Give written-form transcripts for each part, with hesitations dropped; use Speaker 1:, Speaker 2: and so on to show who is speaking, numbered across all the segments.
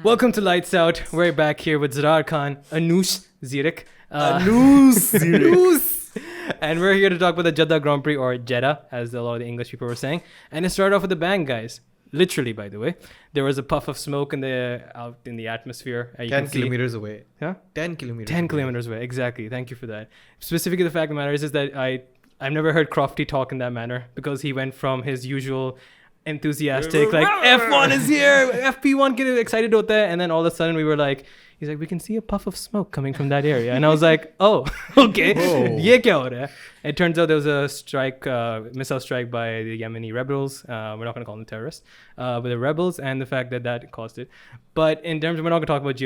Speaker 1: Welcome to Lights Out. We're back here with Zarar Khan, Anoush Zirik. And we're here to talk about the Jeddah Grand Prix, or Jeddah, as a lot of the English people were saying. And it started off with a bang, guys. Literally, by the way. There was a puff of smoke out in the atmosphere.
Speaker 2: 10 kilometers away.
Speaker 1: Huh?
Speaker 2: 10 kilometers
Speaker 1: 10 kilometers away, exactly. Thank you for that. Specifically, the fact of the matter is that I've never heard Crofty talk in that manner, because he went from his usual enthusiastic, like, F1 is here, FP1, get excited about that. And then all of a sudden we were like, he's like, we can see a puff of smoke coming from that area. And I was like, oh, okay. Ye kya ho raha hai? It turns out there was a strike, missile strike by the Yemeni rebels. We're not going to call them terrorists, but the rebels, and the fact that caused it. But in terms of, we're not going to talk about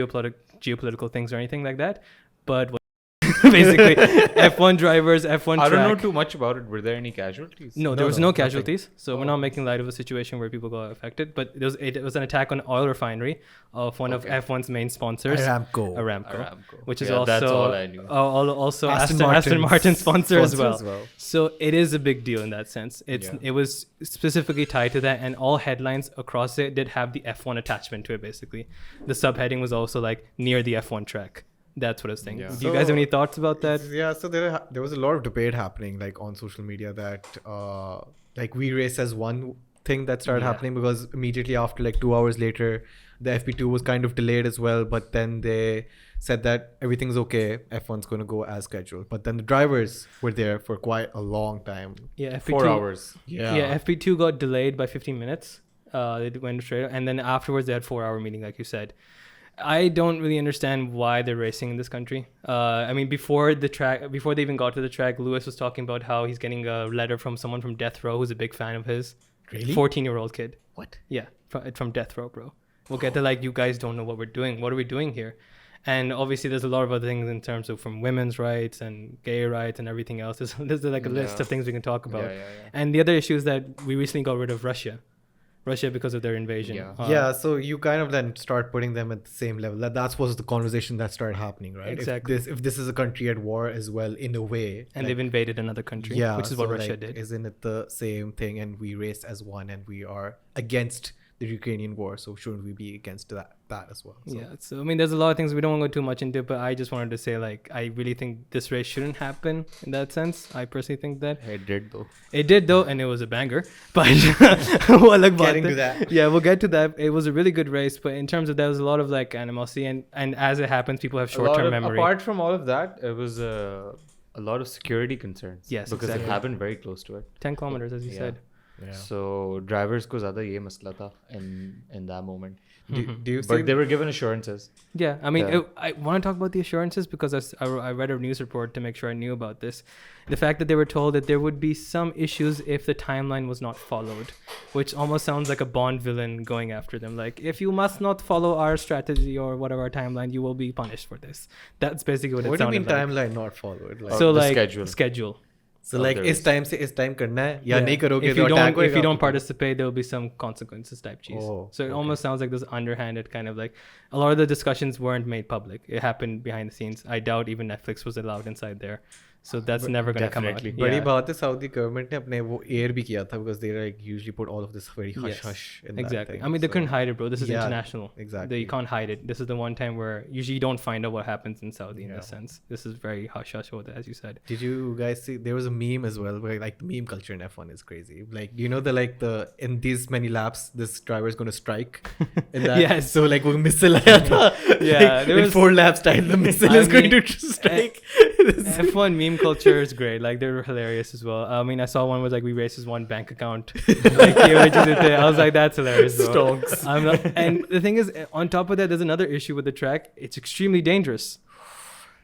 Speaker 1: geopolitical things or anything like that. But basically, F1 drivers, F1 track.
Speaker 3: I don't know too much about it. Were there any casualties?
Speaker 1: No, there was no casualties. So we're not making light of a situation where people got affected. But it was an attack on an oil refinery of one of F1's main sponsors, Aramco, which is also
Speaker 3: that's all I knew.
Speaker 1: Also Aston Martin sponsor as well. So it is a big deal in that sense. It was specifically tied to that, and all headlines across it did have the F1 attachment to it. Basically, the subheading was also like near the F1 track. That's what I was thinking. Yeah. Do you guys have any thoughts about that?
Speaker 2: Yeah, so there was a lot of debate happening, like, on social media that like we race as one thing that started happening, because immediately after, like 2 hours later, the FP2 was kind of delayed as well, but then they said that everything's okay, F1's going to go as scheduled. But then the drivers were there for quite a long time.
Speaker 1: Yeah, FP2,
Speaker 3: 4 hours.
Speaker 1: Yeah, FP2 got delayed by 15 minutes. They went straight, and then afterwards they had 4 hour meeting, like you said. I don't really understand why they're racing in this country. I mean, before they even got to the track, Lewis was talking about how he's getting a letter from someone from Death Row who's a big fan of his.
Speaker 2: Really?
Speaker 1: 14-year-old kid.
Speaker 2: What?
Speaker 1: Yeah, from Death Row, bro. We'll get to, like, you guys don't know what we're doing. What are we doing here? And obviously there's a lot of other things in terms of from women's rights and gay rights and everything else. There's like a list of things we can talk about. And the other issue is that we recently got rid of Russia because of their invasion.
Speaker 2: So you kind of then start putting them at the same level. That was the conversation that started happening, right?
Speaker 1: Exactly.
Speaker 2: If this is a country at war as well, in a way.
Speaker 1: And they've invaded another country, which is what Russia did.
Speaker 2: Isn't it the same thing? And we race as one, and we are against the Ukrainian war. So shouldn't we be against that as well? So.
Speaker 1: Yeah. So, I mean, there's a lot of things we don't want to go too much into, but I just wanted to say, like, I really think this race shouldn't happen in that sense. I personally think that.
Speaker 3: It did, though.
Speaker 1: It did, though, and it was a banger. But
Speaker 2: getting to that.
Speaker 1: Yeah, we'll get to that. It was a really good race, but in terms of there was a lot of, like, animosity, and as it happens, people have short-term memory.
Speaker 3: Apart from all of that, it was a lot of security concerns.
Speaker 1: Yes,
Speaker 3: because it happened very close to it.
Speaker 1: 10 kilometers, as you said.
Speaker 2: Yeah.
Speaker 3: So drivers ko zyada ye masla tha in that moment.
Speaker 2: But
Speaker 3: they were given assurances.
Speaker 1: Yeah, I mean, I want to talk about the assurances because I read a news report to make sure I knew about this. The fact that they were told that there would be some issues if the timeline was not followed, which almost sounds like a Bond villain going after them. Like, if you must not follow our strategy or whatever our timeline, you will be punished for this. That's basically what it sounded like.
Speaker 2: What do you mean timeline not followed?
Speaker 1: Like, so, like,
Speaker 3: schedule.
Speaker 2: So, like, is time karna hai ya nahi karoge,
Speaker 1: if you don't participate, there will be some consequences type cheese. So it almost sounds like this underhanded kind of, like, a lot of the discussions weren't made public. It happened behind the scenes. I doubt even Netflix was allowed inside there. So that's never going to come out.
Speaker 2: Badi baat hai, Saudi government ne apne wo air bhi kiya tha, because they, like, usually put all of this very hush in
Speaker 1: exactly.
Speaker 2: That thing.
Speaker 1: I mean, they couldn't hide it, bro. This is international.
Speaker 2: Exactly.
Speaker 1: You can't hide it. This is the one time where usually you don't find out what happens in Saudi in this sense. This is very hush as you said.
Speaker 2: Did you guys see? There was a meme as well where, like, the meme culture in F1 is crazy. Like, do you know the in these many laps, this driver is going to strike? In that?
Speaker 1: Yes.
Speaker 2: So, like, wo missile aaya tha.
Speaker 1: Yeah.
Speaker 2: Like, in 4 laps time, the missile is going to strike.
Speaker 1: F1 meme culture is great. Like, they're hilarious as well. I mean, I saw one was like, we race as one bank account. Like, I was like, that's hilarious.
Speaker 2: Stonks.
Speaker 1: And the thing is, on top of that, there's another issue with the track. It's extremely dangerous.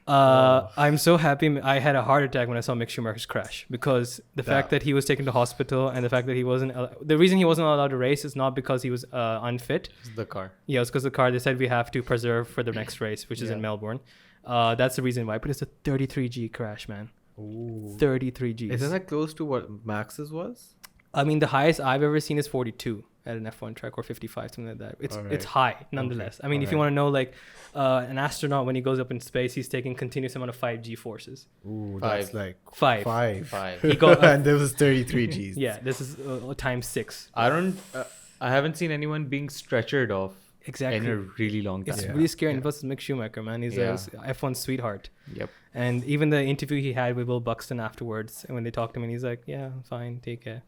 Speaker 1: I'm so happy. I had a heart attack when I saw Mick Schumacher's crash, because the fact that he was taken to hospital, and the fact that he wasn't the reason he wasn't allowed to race is not because he was unfit.
Speaker 3: It's the car.
Speaker 1: Yeah, it's because the car. They said we have to preserve for the next race, which is in Melbourne. That's the reason why. But it's a 33G crash, man.
Speaker 2: Ooh.
Speaker 1: 33 Gs.
Speaker 2: Isn't that close to what Max's was?
Speaker 1: I mean, the highest I've ever seen is 42 at an F1 track, or 55, something like that. It's high, nonetheless. Okay. I mean, if you want to know, like, an astronaut, when he goes up in space, he's taking continuous amount of 5G forces.
Speaker 2: Ooh, that's like
Speaker 1: 5.
Speaker 2: He got and there was 33 Gs.
Speaker 1: Yeah, this is times 6.
Speaker 3: I haven't seen anyone being stretchered off
Speaker 1: Exactly.
Speaker 3: in a really long time.
Speaker 1: It's
Speaker 2: Yeah.
Speaker 1: really scary.
Speaker 2: Yeah.
Speaker 1: And plus, Mick Schumacher, man, he's
Speaker 3: Yeah.
Speaker 1: a F1 sweetheart.
Speaker 3: Yep.
Speaker 1: And even the interview he had with Will Buxton afterwards, and when they talked to him, and he's like, "Yeah, I'm fine, take care.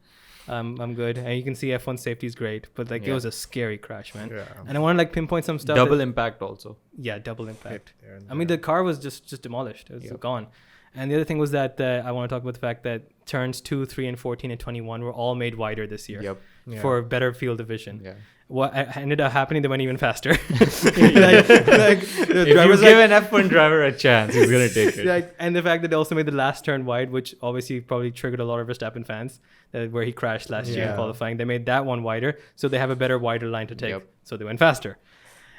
Speaker 1: I'm good." And you can see F1 safety is great, but like it
Speaker 3: Yeah.
Speaker 1: was a scary crash, man.
Speaker 2: Yeah.
Speaker 1: And I want to like pinpoint some stuff.
Speaker 3: Double impact also.
Speaker 1: Yeah, double impact.
Speaker 2: Hit there and
Speaker 1: I mean,
Speaker 2: there.
Speaker 1: the car was just demolished. It was
Speaker 3: Yep.
Speaker 1: gone. And the other thing was that I want to talk about the fact that turns 2, 3, and 14 and 21 were all made wider this year
Speaker 3: Yep.
Speaker 2: Yeah.
Speaker 1: for better field of vision.
Speaker 3: Yeah.
Speaker 1: What ended up happening, they went even faster. like the
Speaker 3: If you
Speaker 1: drivers
Speaker 3: give an F1 driver a chance, he's gonna take it.
Speaker 1: like, and the fact that they also made the last turn wide, which obviously probably triggered a lot of Verstappen fans, where he crashed last year in
Speaker 2: Yeah.
Speaker 1: qualifying. They made that one wider, so they have a better wider line to take.
Speaker 3: Yep.
Speaker 1: So they went faster.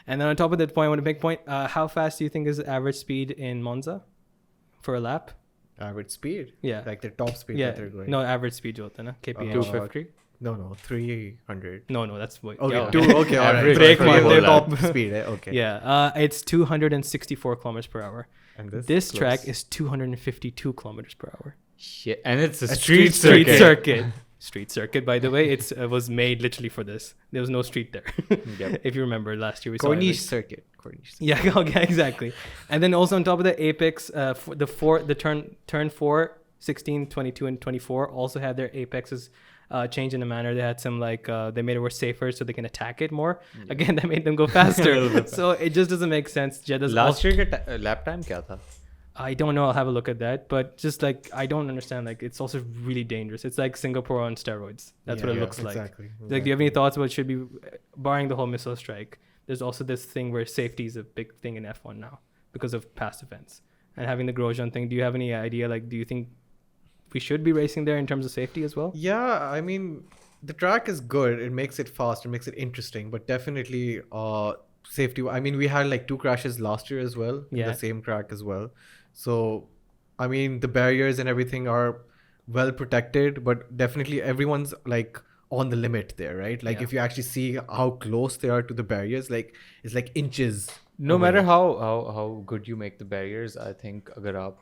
Speaker 1: And then on top of that point, I want to make point. How fast do you think is the average speed in Monza for a lap?
Speaker 2: Average speed.
Speaker 1: Yeah.
Speaker 2: Like the top speed
Speaker 1: Yeah.
Speaker 2: that they're going.
Speaker 1: No, average speed jo hota hai na, KPH.
Speaker 3: 250.
Speaker 2: No, 300.
Speaker 1: No, that's way.
Speaker 2: Okay,
Speaker 1: yeah.
Speaker 2: okay, all right.
Speaker 3: Average
Speaker 1: Break
Speaker 2: For
Speaker 1: one,
Speaker 2: the
Speaker 1: they're
Speaker 2: top
Speaker 1: up.
Speaker 2: speed, okay.
Speaker 1: Yeah, it's 264 kilometers per hour.
Speaker 2: And
Speaker 1: This
Speaker 2: close.
Speaker 1: track is 252 kilometers per hour.
Speaker 3: Shit. And it's a
Speaker 2: street
Speaker 3: street circuit.
Speaker 1: Street circuit, by the way, it was made literally for this. There was no street there.
Speaker 3: Yep.
Speaker 1: If you remember last year, we saw
Speaker 2: Corniche
Speaker 1: it.
Speaker 2: circuit.
Speaker 1: Yeah, okay, exactly. And then also on top of the apex, the turn 4, 16, 22, and 24 also had their apexes changed in a manner. They had some they made it more safer so they can attack it more.
Speaker 3: Yeah.
Speaker 1: Again, that made them go faster. So it just doesn't make sense. Jeddah's
Speaker 3: Last year का lap time क्या था?
Speaker 1: I don't know. I'll have a look at that. But just like, I don't understand. Like, it's also really dangerous. It's like Singapore on steroids. That's what it looks like.
Speaker 2: Exactly.
Speaker 1: Like, do you have any thoughts about should be, barring the whole missile strike, there's also this thing where safety is a big thing in F1 now because of past events. And having the Grosjean thing, do you have any idea? Like, do you think we should be racing there in terms of safety as well?
Speaker 2: Yeah, I mean, the track is good. It makes it fast. It makes it interesting. But definitely safety. I mean, we had like 2 crashes last year as well. In
Speaker 1: Yeah.
Speaker 2: the same track as well. So, I mean, the barriers and everything are well protected. But definitely everyone's like on the limit there, right? Like
Speaker 1: Yeah.
Speaker 2: if you actually see how close they are to the barriers, like it's like inches.
Speaker 3: No
Speaker 2: away.
Speaker 3: matter how good you make the barriers, I think अगर आप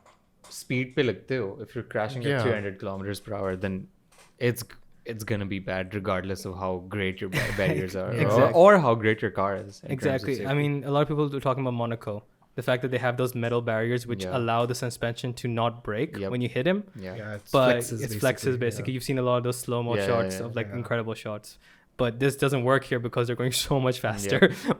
Speaker 3: speed पे लगते हो, if you're crashing
Speaker 2: Yeah.
Speaker 3: at 300 kilometers per hour, then it's gonna be bad regardless of how great your barriers are
Speaker 1: Exactly.
Speaker 3: or how great your car is. in terms of
Speaker 1: Exactly. I
Speaker 3: safety.
Speaker 1: mean, a lot of people were talking about Monaco. The fact that they have those metal barriers which
Speaker 3: Yeah.
Speaker 1: allow the suspension to not break
Speaker 3: Yep.
Speaker 1: when you hit him.
Speaker 3: yeah.
Speaker 2: Yeah, it's
Speaker 1: But
Speaker 2: flexes
Speaker 1: it's flexes basically.
Speaker 2: yeah.
Speaker 1: You've seen a lot of those slow-mo
Speaker 3: Yeah,
Speaker 1: shots
Speaker 3: yeah,
Speaker 1: of like
Speaker 2: yeah.
Speaker 1: incredible shots. But this doesn't work here because they're going so much faster.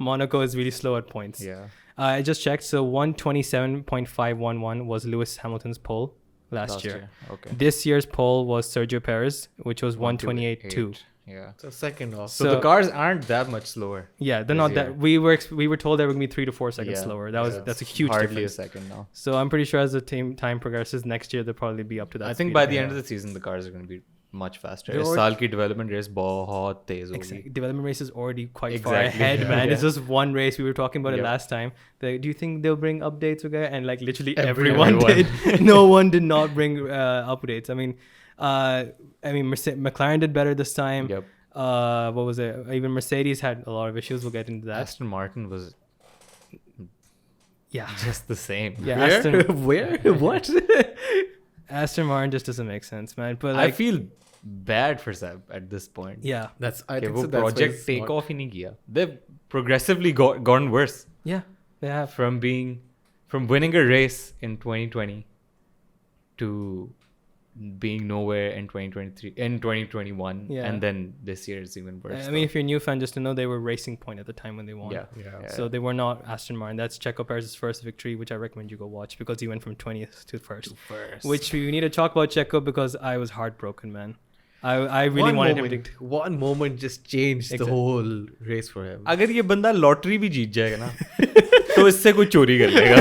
Speaker 1: Monaco is really slow at points.
Speaker 3: Yeah.
Speaker 1: I just checked. So 127.511 was Lewis Hamilton's pole last year.
Speaker 3: Okay.
Speaker 1: This year's pole was Sergio Perez, which was 128.2.
Speaker 3: Yeah.
Speaker 2: So second off.
Speaker 3: So the cars aren't that much slower.
Speaker 1: Yeah, they're
Speaker 3: This
Speaker 1: not
Speaker 3: year.
Speaker 1: that. We were told they were going to be 3 to 4 seconds
Speaker 3: Yeah.
Speaker 1: slower.
Speaker 2: Yeah.
Speaker 1: That's a huge
Speaker 3: Hardly
Speaker 1: difference.
Speaker 3: a second now.
Speaker 1: So I'm pretty sure as the time progresses next year, they'll probably be up to that.
Speaker 3: I think
Speaker 1: speed
Speaker 3: by
Speaker 1: again.
Speaker 3: the end of the season, the cars are going to be much faster.
Speaker 1: They're
Speaker 3: इस
Speaker 1: already-
Speaker 3: साल की development race बहुत तेज होगी.
Speaker 1: Development race is already quite far
Speaker 3: Exactly.
Speaker 1: ahead,
Speaker 2: Yeah.
Speaker 1: man.
Speaker 3: Yeah.
Speaker 1: It's just one race. We were talking about it
Speaker 3: Yep.
Speaker 1: last time. Do you think they'll bring updates again? And like literally
Speaker 3: Everyone.
Speaker 1: everyone did. No one did not bring updates. I mean, McLaren did better this time.
Speaker 3: Yep.
Speaker 1: What was it? Even Mercedes had a lot of issues. We'll get into that.
Speaker 3: Aston Martin was
Speaker 1: Yeah.
Speaker 3: just the same.
Speaker 1: Yeah.
Speaker 2: Where?
Speaker 1: Aston,
Speaker 2: Where? What?
Speaker 1: Aston Martin just doesn't make sense, man. But
Speaker 3: I
Speaker 1: like,
Speaker 3: feel bad for Seb at this point.
Speaker 1: yeah.
Speaker 2: I
Speaker 3: कि
Speaker 2: think
Speaker 3: वो
Speaker 2: so. That's why
Speaker 3: project
Speaker 2: it's
Speaker 3: take
Speaker 2: not-
Speaker 3: off ही नहीं किया. They've progressively gotten worse
Speaker 1: Yeah. They have.
Speaker 3: from winning a race in 2020 to being nowhere in 2021,
Speaker 1: Yeah.
Speaker 3: and then this year is even worse.
Speaker 1: I mean, if you're a new fan, just to know they were Racing Point at the time when they won.
Speaker 3: yeah.
Speaker 2: Yeah.
Speaker 1: So they were not Aston Martin. That's Checo Perez's first victory, which I recommend you go watch because he went from 20th to first. Which we need to talk about Checo because I was heartbroken, man. I really wanted him to.
Speaker 2: One moment just changed the
Speaker 1: Exactly.
Speaker 2: whole race for him.
Speaker 3: अगर ये बंदा lottery भी जीत जाएगा ना तो इससे कोई चोरी कर लेगा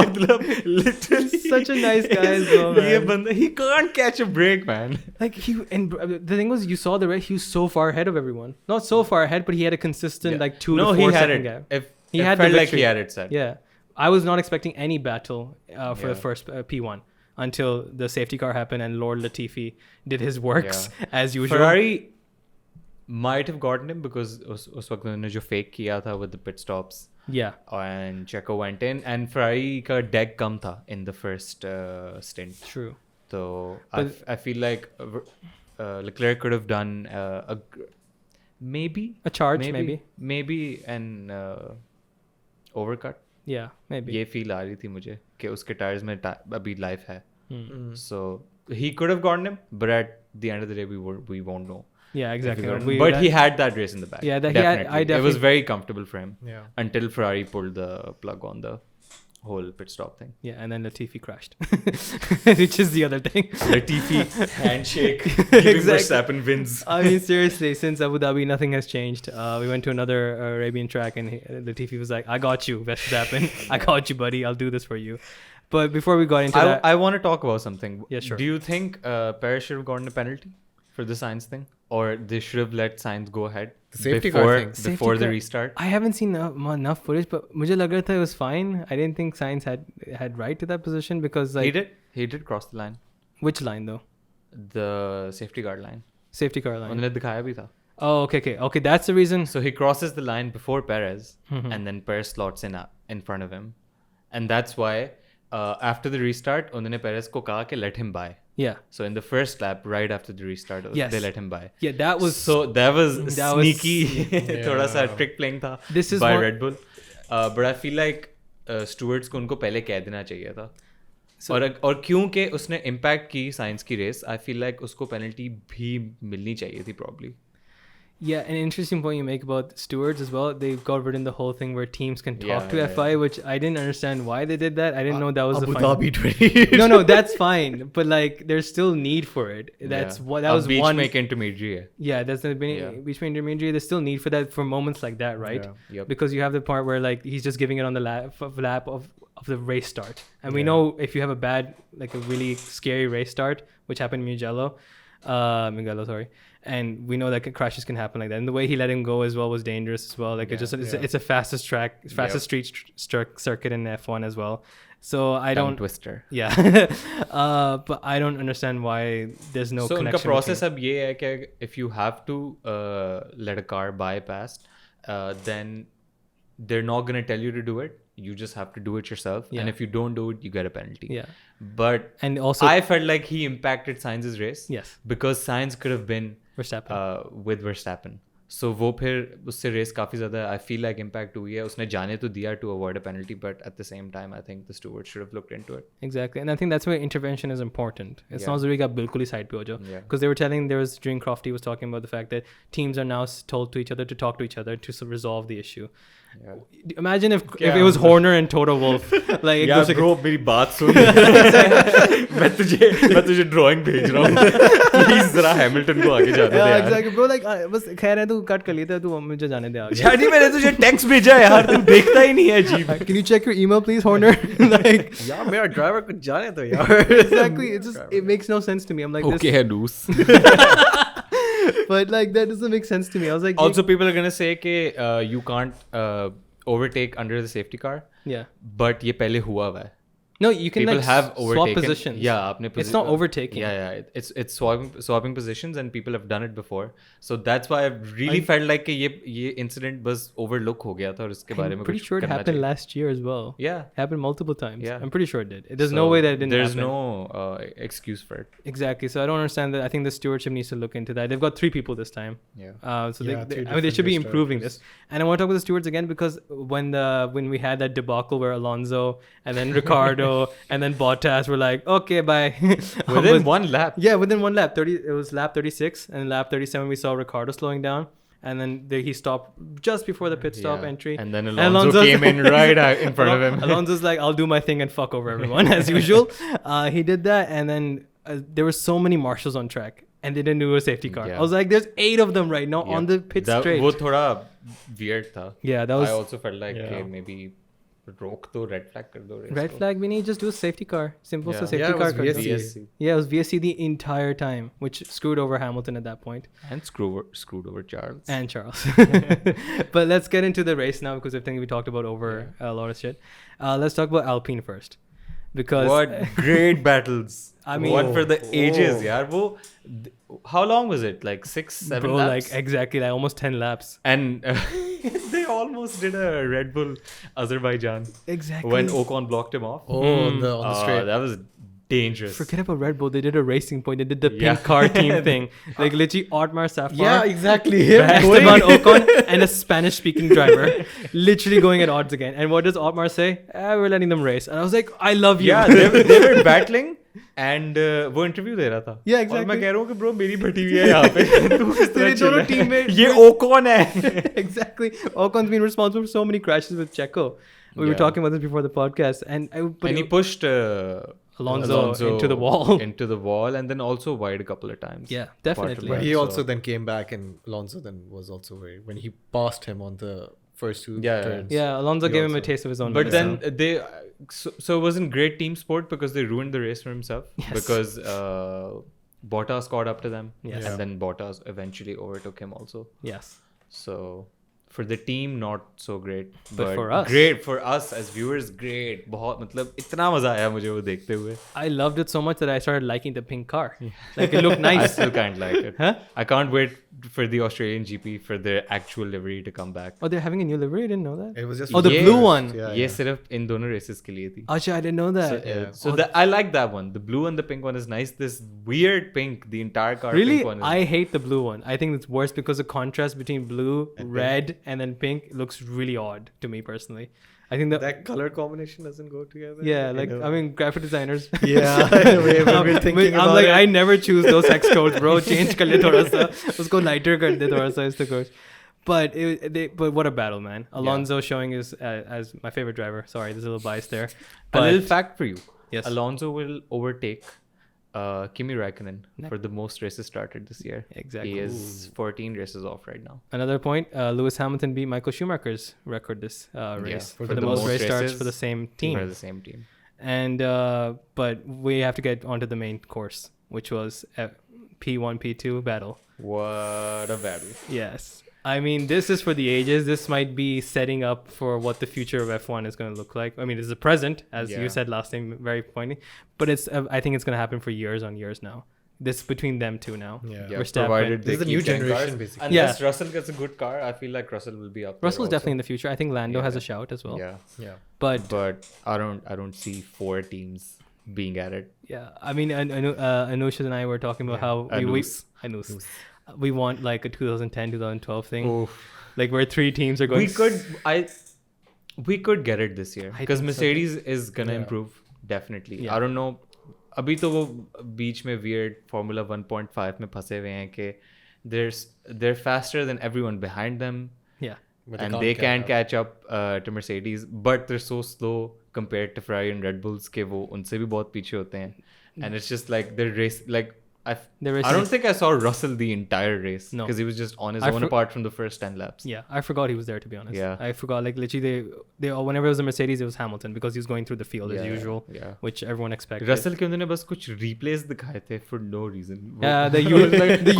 Speaker 3: मतलब literally
Speaker 1: Such a nice guy as well,
Speaker 3: ये
Speaker 1: man.
Speaker 3: बंदा he can't catch a break, man.
Speaker 1: Like the thing was, you saw the race. He was so far ahead of everyone. Not so far ahead, but he had a consistent
Speaker 3: Yeah.
Speaker 1: like 2
Speaker 3: no,
Speaker 1: to 4
Speaker 3: he had
Speaker 1: second
Speaker 3: it.
Speaker 1: gap.
Speaker 3: If
Speaker 1: He
Speaker 3: it
Speaker 1: had the
Speaker 3: felt like
Speaker 1: victory.
Speaker 3: he had it set.
Speaker 1: Yeah, I was not expecting any battle for the
Speaker 3: Yeah.
Speaker 1: first P1 until the safety car happened and Lord Latifi did his works as usual.
Speaker 3: Ferrari might have gotten him because उस वक्त उन्होंने जो fake किया था with the pit stops
Speaker 1: Yeah,
Speaker 3: and Checo went in and Ferrari का deck कम था in the first stint.
Speaker 1: true.
Speaker 3: So
Speaker 1: But-
Speaker 3: I feel like Leclerc could have done maybe
Speaker 1: A charge, maybe.
Speaker 3: an overcut.
Speaker 1: Yeah, maybe.
Speaker 3: ये feel आ रही थी मुझे कि उसके tires में अभी life है.
Speaker 1: Hmm.
Speaker 3: So he could have gotten him, but at the end of the day, we won't know.
Speaker 1: Yeah, exactly.
Speaker 3: But he had that race in the bag.
Speaker 1: Yeah,
Speaker 3: definitely.
Speaker 1: I
Speaker 3: It was very comfortable for him.
Speaker 2: Yeah.
Speaker 3: Until Ferrari pulled the plug on the whole pit stop thing.
Speaker 1: Yeah, and then Latifi crashed, which is the other thing.
Speaker 3: Latifi handshake. Giving Verstappen wins.
Speaker 1: I mean, seriously, since Abu Dhabi, nothing has changed. We went to another Arabian track, and Latifi was like, "I got you, Verstappen. I got you, buddy. I'll do this for you." But before we got into that,
Speaker 3: I want to talk about something.
Speaker 1: Yeah, sure.
Speaker 3: Do you think Perez should have gotten a penalty for the Sainz thing, or they should have let Sainz go ahead
Speaker 2: The safety car thing.
Speaker 3: before the restart?
Speaker 1: I haven't seen enough footage, but मुझे लग रहा था it was fine. I didn't think Sainz had right to that position because like
Speaker 3: He did cross the line,
Speaker 1: which line though?
Speaker 3: the safety guard line.
Speaker 1: Safety car line.
Speaker 3: उन्होंने दिखाया भी था.
Speaker 1: Oh, okay. That's the reason.
Speaker 3: So he crosses the line before Perez,
Speaker 1: Mhm.
Speaker 3: and then Perez slots in front of him, and that's why after the restart, उन्होंने Perez को कहा कि let him by.
Speaker 1: Yeah.
Speaker 3: So in the first lap, right after the restart,
Speaker 1: Yes.
Speaker 3: they let him by.
Speaker 1: Yeah, that was
Speaker 3: That was
Speaker 1: that was-
Speaker 3: sneaky. थोड़ा सा trick playing था
Speaker 1: This is
Speaker 3: by
Speaker 1: one-
Speaker 3: Red Bull. But I feel like stewards को उनको पहले कह देना चाहिए था. और क्योंकि उसने impact की साइंस की रेस, I feel like उसको penalty भी मिलनी चाहिए थी probably.
Speaker 1: Yeah, an interesting point you make about stewards as well. They got rid of the whole thing where teams can talk to FI, which I didn't understand why they did that. I didn't know that was
Speaker 2: Abu
Speaker 1: the final.
Speaker 2: Dhabi 20.
Speaker 1: No, that's fine. But like, there's still need for it. That's what that was
Speaker 3: beach
Speaker 1: one.
Speaker 3: make intermediary है.
Speaker 1: Yeah, that's the beach intermediary. There's still need for that for moments like that, right?
Speaker 2: Yeah.
Speaker 3: Yep.
Speaker 1: Because you have the part where like he's just giving it on the lap of the race start, and we know if you have a bad, like a really scary race start, which happened in Mugello, sorry. And we know that crashes can happen like that. And the way he let him go as well was dangerous as well. Like it's a fastest street circuit in F1 as well. So I don't
Speaker 3: twister.
Speaker 1: Yeah. But I don't understand why there's no
Speaker 3: So
Speaker 1: connection.
Speaker 3: उनका process अब ये है कि if you have to let a car bypass, then they're not going to tell you to do it. You just have to do it yourself.
Speaker 1: Yeah.
Speaker 3: And if you don't do it, you get a penalty.
Speaker 1: Yeah.
Speaker 3: But
Speaker 1: And also
Speaker 3: I felt like he impacted Sainz's race.
Speaker 1: Yes.
Speaker 3: Because Sainz could have been
Speaker 1: Verstappen.
Speaker 3: with Verstappen. So वो फिर उससे race काफ़ी ज़्यादा I feel like impact हुई है. उसने जाने तो दिया to avoid a penalty, but at the same time I think the steward should have looked into it.
Speaker 1: Exactly. And I think that's where intervention is important. It's not ज़रूरी कि आप बिल्कुल ही side पे हो जाओ.
Speaker 3: Yeah.
Speaker 1: Because they were telling, during Crofty was talking about the fact that teams are now told to each other to talk to each other to resolve the issue.
Speaker 3: Yeah.
Speaker 1: Imagine if it was Horner and Toto Wolff. Like
Speaker 3: यार bro मेरी बात सुन मैं तुझे drawing भेज रहा हूँ please जरा Hamilton को आगे जाने दे यार
Speaker 1: exactly bro, like बस खैर है तू कट कर लेता है, तू मुझे जाने दे आगे.
Speaker 3: यानी मैंने तुझे टेक्स्ट भेजा है यार तू देखता ही नहीं है जी.
Speaker 1: Can you check your email please, Horner? Like
Speaker 2: यार मेरा ड्राइवर को जाने दो यार.
Speaker 1: exactly, it makes no sense to me. I'm like
Speaker 3: Okay है loose.
Speaker 1: but like that doesn't make sense to me. I was like
Speaker 3: Also people are gonna say कि you can't overtake under the safety car.
Speaker 1: Yeah.
Speaker 3: But ये पहले हुआ हुआ है.
Speaker 1: No, you can
Speaker 3: People
Speaker 1: like
Speaker 3: have
Speaker 1: swap
Speaker 3: overtaken.
Speaker 1: positions.
Speaker 3: Yeah, आपने
Speaker 1: It's not overtaking.
Speaker 3: Yeah. It's swapping positions and people have done it before. So that's why I really felt like कि ये incident बस overlook हो गया था और इसके बारे में
Speaker 1: I'm pretty
Speaker 3: कुछ
Speaker 1: sure it
Speaker 3: करना
Speaker 1: happened
Speaker 3: चाहिए.
Speaker 1: last year as well.
Speaker 3: Yeah.
Speaker 1: Happened multiple times.
Speaker 3: Yeah.
Speaker 1: I'm pretty sure it did. There's no way that it didn't
Speaker 3: There's
Speaker 1: happen.
Speaker 3: no excuse for it.
Speaker 1: Exactly. So I don't understand that. I think the stewardship needs to look into that. They've got 3 people this time.
Speaker 3: Yeah.
Speaker 1: So
Speaker 2: Yeah,
Speaker 1: they
Speaker 2: 3
Speaker 1: I mean, they should be
Speaker 2: different
Speaker 1: improving
Speaker 2: restarters.
Speaker 1: this. And I want to talk about the stewards again because when we had that debacle where Alonso and then Ricardo and then Bottas were like, okay, bye.
Speaker 3: Within one lap.
Speaker 1: Yeah, within one lap. It was lap 36 and lap 37 we saw Ricardo slowing down. And then he stopped just before the pit stop entry.
Speaker 3: And then Alonso came in right in front of him.
Speaker 1: Alonso's like, I'll do my thing and fuck over everyone as usual. He did that. And then there were so many marshals on track. And they didn't do a safety car.
Speaker 3: Yeah.
Speaker 1: I was like, there's 8 of them right now on the pit straight.
Speaker 3: वो थोड़ा weird था.
Speaker 1: Yeah, that was...
Speaker 3: I also felt like maybe रोक दो red flag कर दो race
Speaker 1: Red
Speaker 3: को.
Speaker 1: flag, we need to just do a safety car. Simple
Speaker 3: Yeah.
Speaker 1: so safety
Speaker 2: Yeah, it
Speaker 1: car.
Speaker 2: was
Speaker 1: कर दो.
Speaker 2: VSC.
Speaker 1: Yeah, it was VSC the entire time, which screwed over Hamilton at that point.
Speaker 3: And screwed over Charles.
Speaker 1: And Charles. But let's get into the race now because I think we talked about over a lot of shit. Let's talk about Alpine first. Because
Speaker 3: What great battles.
Speaker 1: I mean-
Speaker 3: one for the ages, yaar. How long was it? Like 6, 7
Speaker 1: bro,
Speaker 3: laps?
Speaker 1: like exactly, like almost 10 laps.
Speaker 3: And they almost did a Red Bull Azerbaijan
Speaker 1: Exactly.
Speaker 3: when Ocon blocked him off.
Speaker 2: Oh, on the straight.
Speaker 3: That was dangerous.
Speaker 1: Forget about Red Bull. They did a racing point. They did the
Speaker 3: Yeah.
Speaker 1: pink car team thing. Like literally Otmar Safar.
Speaker 2: Yeah, exactly. Him
Speaker 1: Esteban
Speaker 2: going.
Speaker 1: Ocon and a Spanish-speaking driver, literally going at odds again. And what does Otmar say? We're letting them race. And I was like, I love you.
Speaker 3: Yeah, they were battling and वो interview दे रहा था.
Speaker 1: Yeah,
Speaker 3: और मैं
Speaker 1: exactly.
Speaker 3: कह रहा हूँ कि bro मेरी भटी हुई है यहाँ पे. तू किस तरह
Speaker 1: तेरे
Speaker 3: चिल
Speaker 1: दोनों
Speaker 3: रहा है?
Speaker 1: teammate-
Speaker 3: ये ओकॉन है.
Speaker 1: Exactly. Ocon's been responsible for so many crashes with Checo. We were
Speaker 3: Yeah.
Speaker 1: talking about this before the podcast, but
Speaker 3: And he pushed
Speaker 1: Alonso into the wall.
Speaker 3: into the wall, and then also wide a couple of times.
Speaker 1: Yeah,
Speaker 3: Apart from
Speaker 1: definitely.
Speaker 2: But
Speaker 3: that,
Speaker 2: he
Speaker 3: so-
Speaker 2: also then came back, and Alonso then was also when he passed him on the first two
Speaker 3: Yeah,
Speaker 2: turns.
Speaker 1: Yeah, Alonso
Speaker 2: He
Speaker 1: gave him a
Speaker 2: also-
Speaker 1: taste of his own.
Speaker 3: But
Speaker 1: medicine.
Speaker 3: then they so it wasn't great team sport because they ruined the race for himself.
Speaker 1: Yes.
Speaker 3: Because Bottas caught up to them,
Speaker 1: Yes.
Speaker 3: and then Bottas eventually overtook him also.
Speaker 1: Yes.
Speaker 3: So for the team, not so great.
Speaker 1: But for us.
Speaker 3: great for us as viewers, great. बहुत मतलब इतना मजा आया मुझे वो देखते हुए.
Speaker 1: I loved it so much that I started liking the pink car. Like it looked
Speaker 3: I
Speaker 1: nice.
Speaker 3: still kind of like it.
Speaker 1: Huh?
Speaker 3: I can't wait for the Australian GP for their actual livery to come back.
Speaker 1: Oh, they're having a new livery? I didn't know that.
Speaker 2: It was just
Speaker 1: Oh, the
Speaker 3: Yeah.
Speaker 1: blue one.
Speaker 2: Yeah,
Speaker 3: ये
Speaker 2: yeah.
Speaker 3: सिर्फ इन दोनों races के लिए थी.
Speaker 1: Acha, I didn't know that.
Speaker 3: So that I like that one. The blue and the pink one is nice. This weird pink, the entire car
Speaker 1: Really,
Speaker 3: pink one is.
Speaker 1: I hate the blue one. I think it's worse because the contrast between blue,
Speaker 2: And
Speaker 1: red, and then pink looks really odd to me personally. I think
Speaker 2: That color combination doesn't go together.
Speaker 1: yeah,
Speaker 2: I
Speaker 1: like
Speaker 2: know.
Speaker 1: I mean, graphic designers.
Speaker 2: Yeah, we've been thinking
Speaker 1: I'm
Speaker 2: about
Speaker 1: like,
Speaker 2: it.
Speaker 1: I never choose those hex codes, bro. Change kar le thoda sa. Usko lighter kar de thoda sa is the codes. But but what a battle, man. Alonso showing his as my favorite driver. Sorry, there's a little bias there.
Speaker 3: A little fact for you.
Speaker 1: Yes.
Speaker 3: Alonso will overtake Kimi Raikkonen for the most races started this year.
Speaker 1: Exactly.
Speaker 3: He is 14 races off right now.
Speaker 1: Another point, Lewis Hamilton beat Michael Schumacher's record this race
Speaker 3: for
Speaker 1: for the most race starts for the same team.
Speaker 3: For the same team.
Speaker 1: And but we have to get onto the main course, which was P1, P2 battle.
Speaker 3: What a battle.
Speaker 1: Yes. I mean, this is for the ages. This might be setting up for what the future of F1 is going to look like. I mean, it's the present, as you
Speaker 3: Yeah.
Speaker 1: said last time, very pointy. But it's I think it's going to happen for years on years now. This between them two now.
Speaker 2: Yeah.
Speaker 3: Yeah,
Speaker 1: Verstappen.
Speaker 3: provided they
Speaker 2: This is a
Speaker 3: keep
Speaker 2: new
Speaker 3: getting
Speaker 2: generation,
Speaker 3: cars.
Speaker 2: basically.
Speaker 3: Unless Russell gets a good car, I feel like Russell will be up there
Speaker 1: Russell's
Speaker 3: also.
Speaker 1: definitely in the future. I think Lando has a
Speaker 3: Yeah.
Speaker 1: shout as well.
Speaker 3: Yeah.
Speaker 2: Yeah.
Speaker 1: But
Speaker 3: But I don't see 4 teams being at it.
Speaker 1: yeah, I mean, Anusha and I were talking about how Anus. We want like a 2010, 2012 thing.
Speaker 3: Oof.
Speaker 1: Like where 3 teams are going.
Speaker 3: We could get it this year
Speaker 1: I
Speaker 3: because
Speaker 1: think so.
Speaker 3: Mercedes is gonna
Speaker 2: Yeah.
Speaker 3: improve definitely.
Speaker 1: Yeah.
Speaker 3: I don't know. अभी तो वो बीच में weird Formula 1.5 में फंसे हुए हैं कि they're faster than everyone behind them
Speaker 1: Yeah.
Speaker 2: But
Speaker 3: and they can't catch up to Mercedes, but they're so slow compared to Ferrari and Red Bulls कि वो उनसे भी बहुत पीछे होते हैं. And it's just like they're race like I don't think I saw Russell the entire race
Speaker 1: No.
Speaker 3: because he was just on his
Speaker 1: I
Speaker 3: own apart from the first 10 laps.
Speaker 1: Yeah, I forgot he was there, to be honest.
Speaker 3: Yeah.
Speaker 1: I forgot. Like literally, they whenever it was a Mercedes, it was Hamilton because he was going through the field as
Speaker 3: Yeah,
Speaker 1: usual,
Speaker 3: yeah.
Speaker 1: which everyone expected.
Speaker 3: Russell के उन्होंने बस कुछ replays दिखाए थे for no reason.
Speaker 1: Yeah, the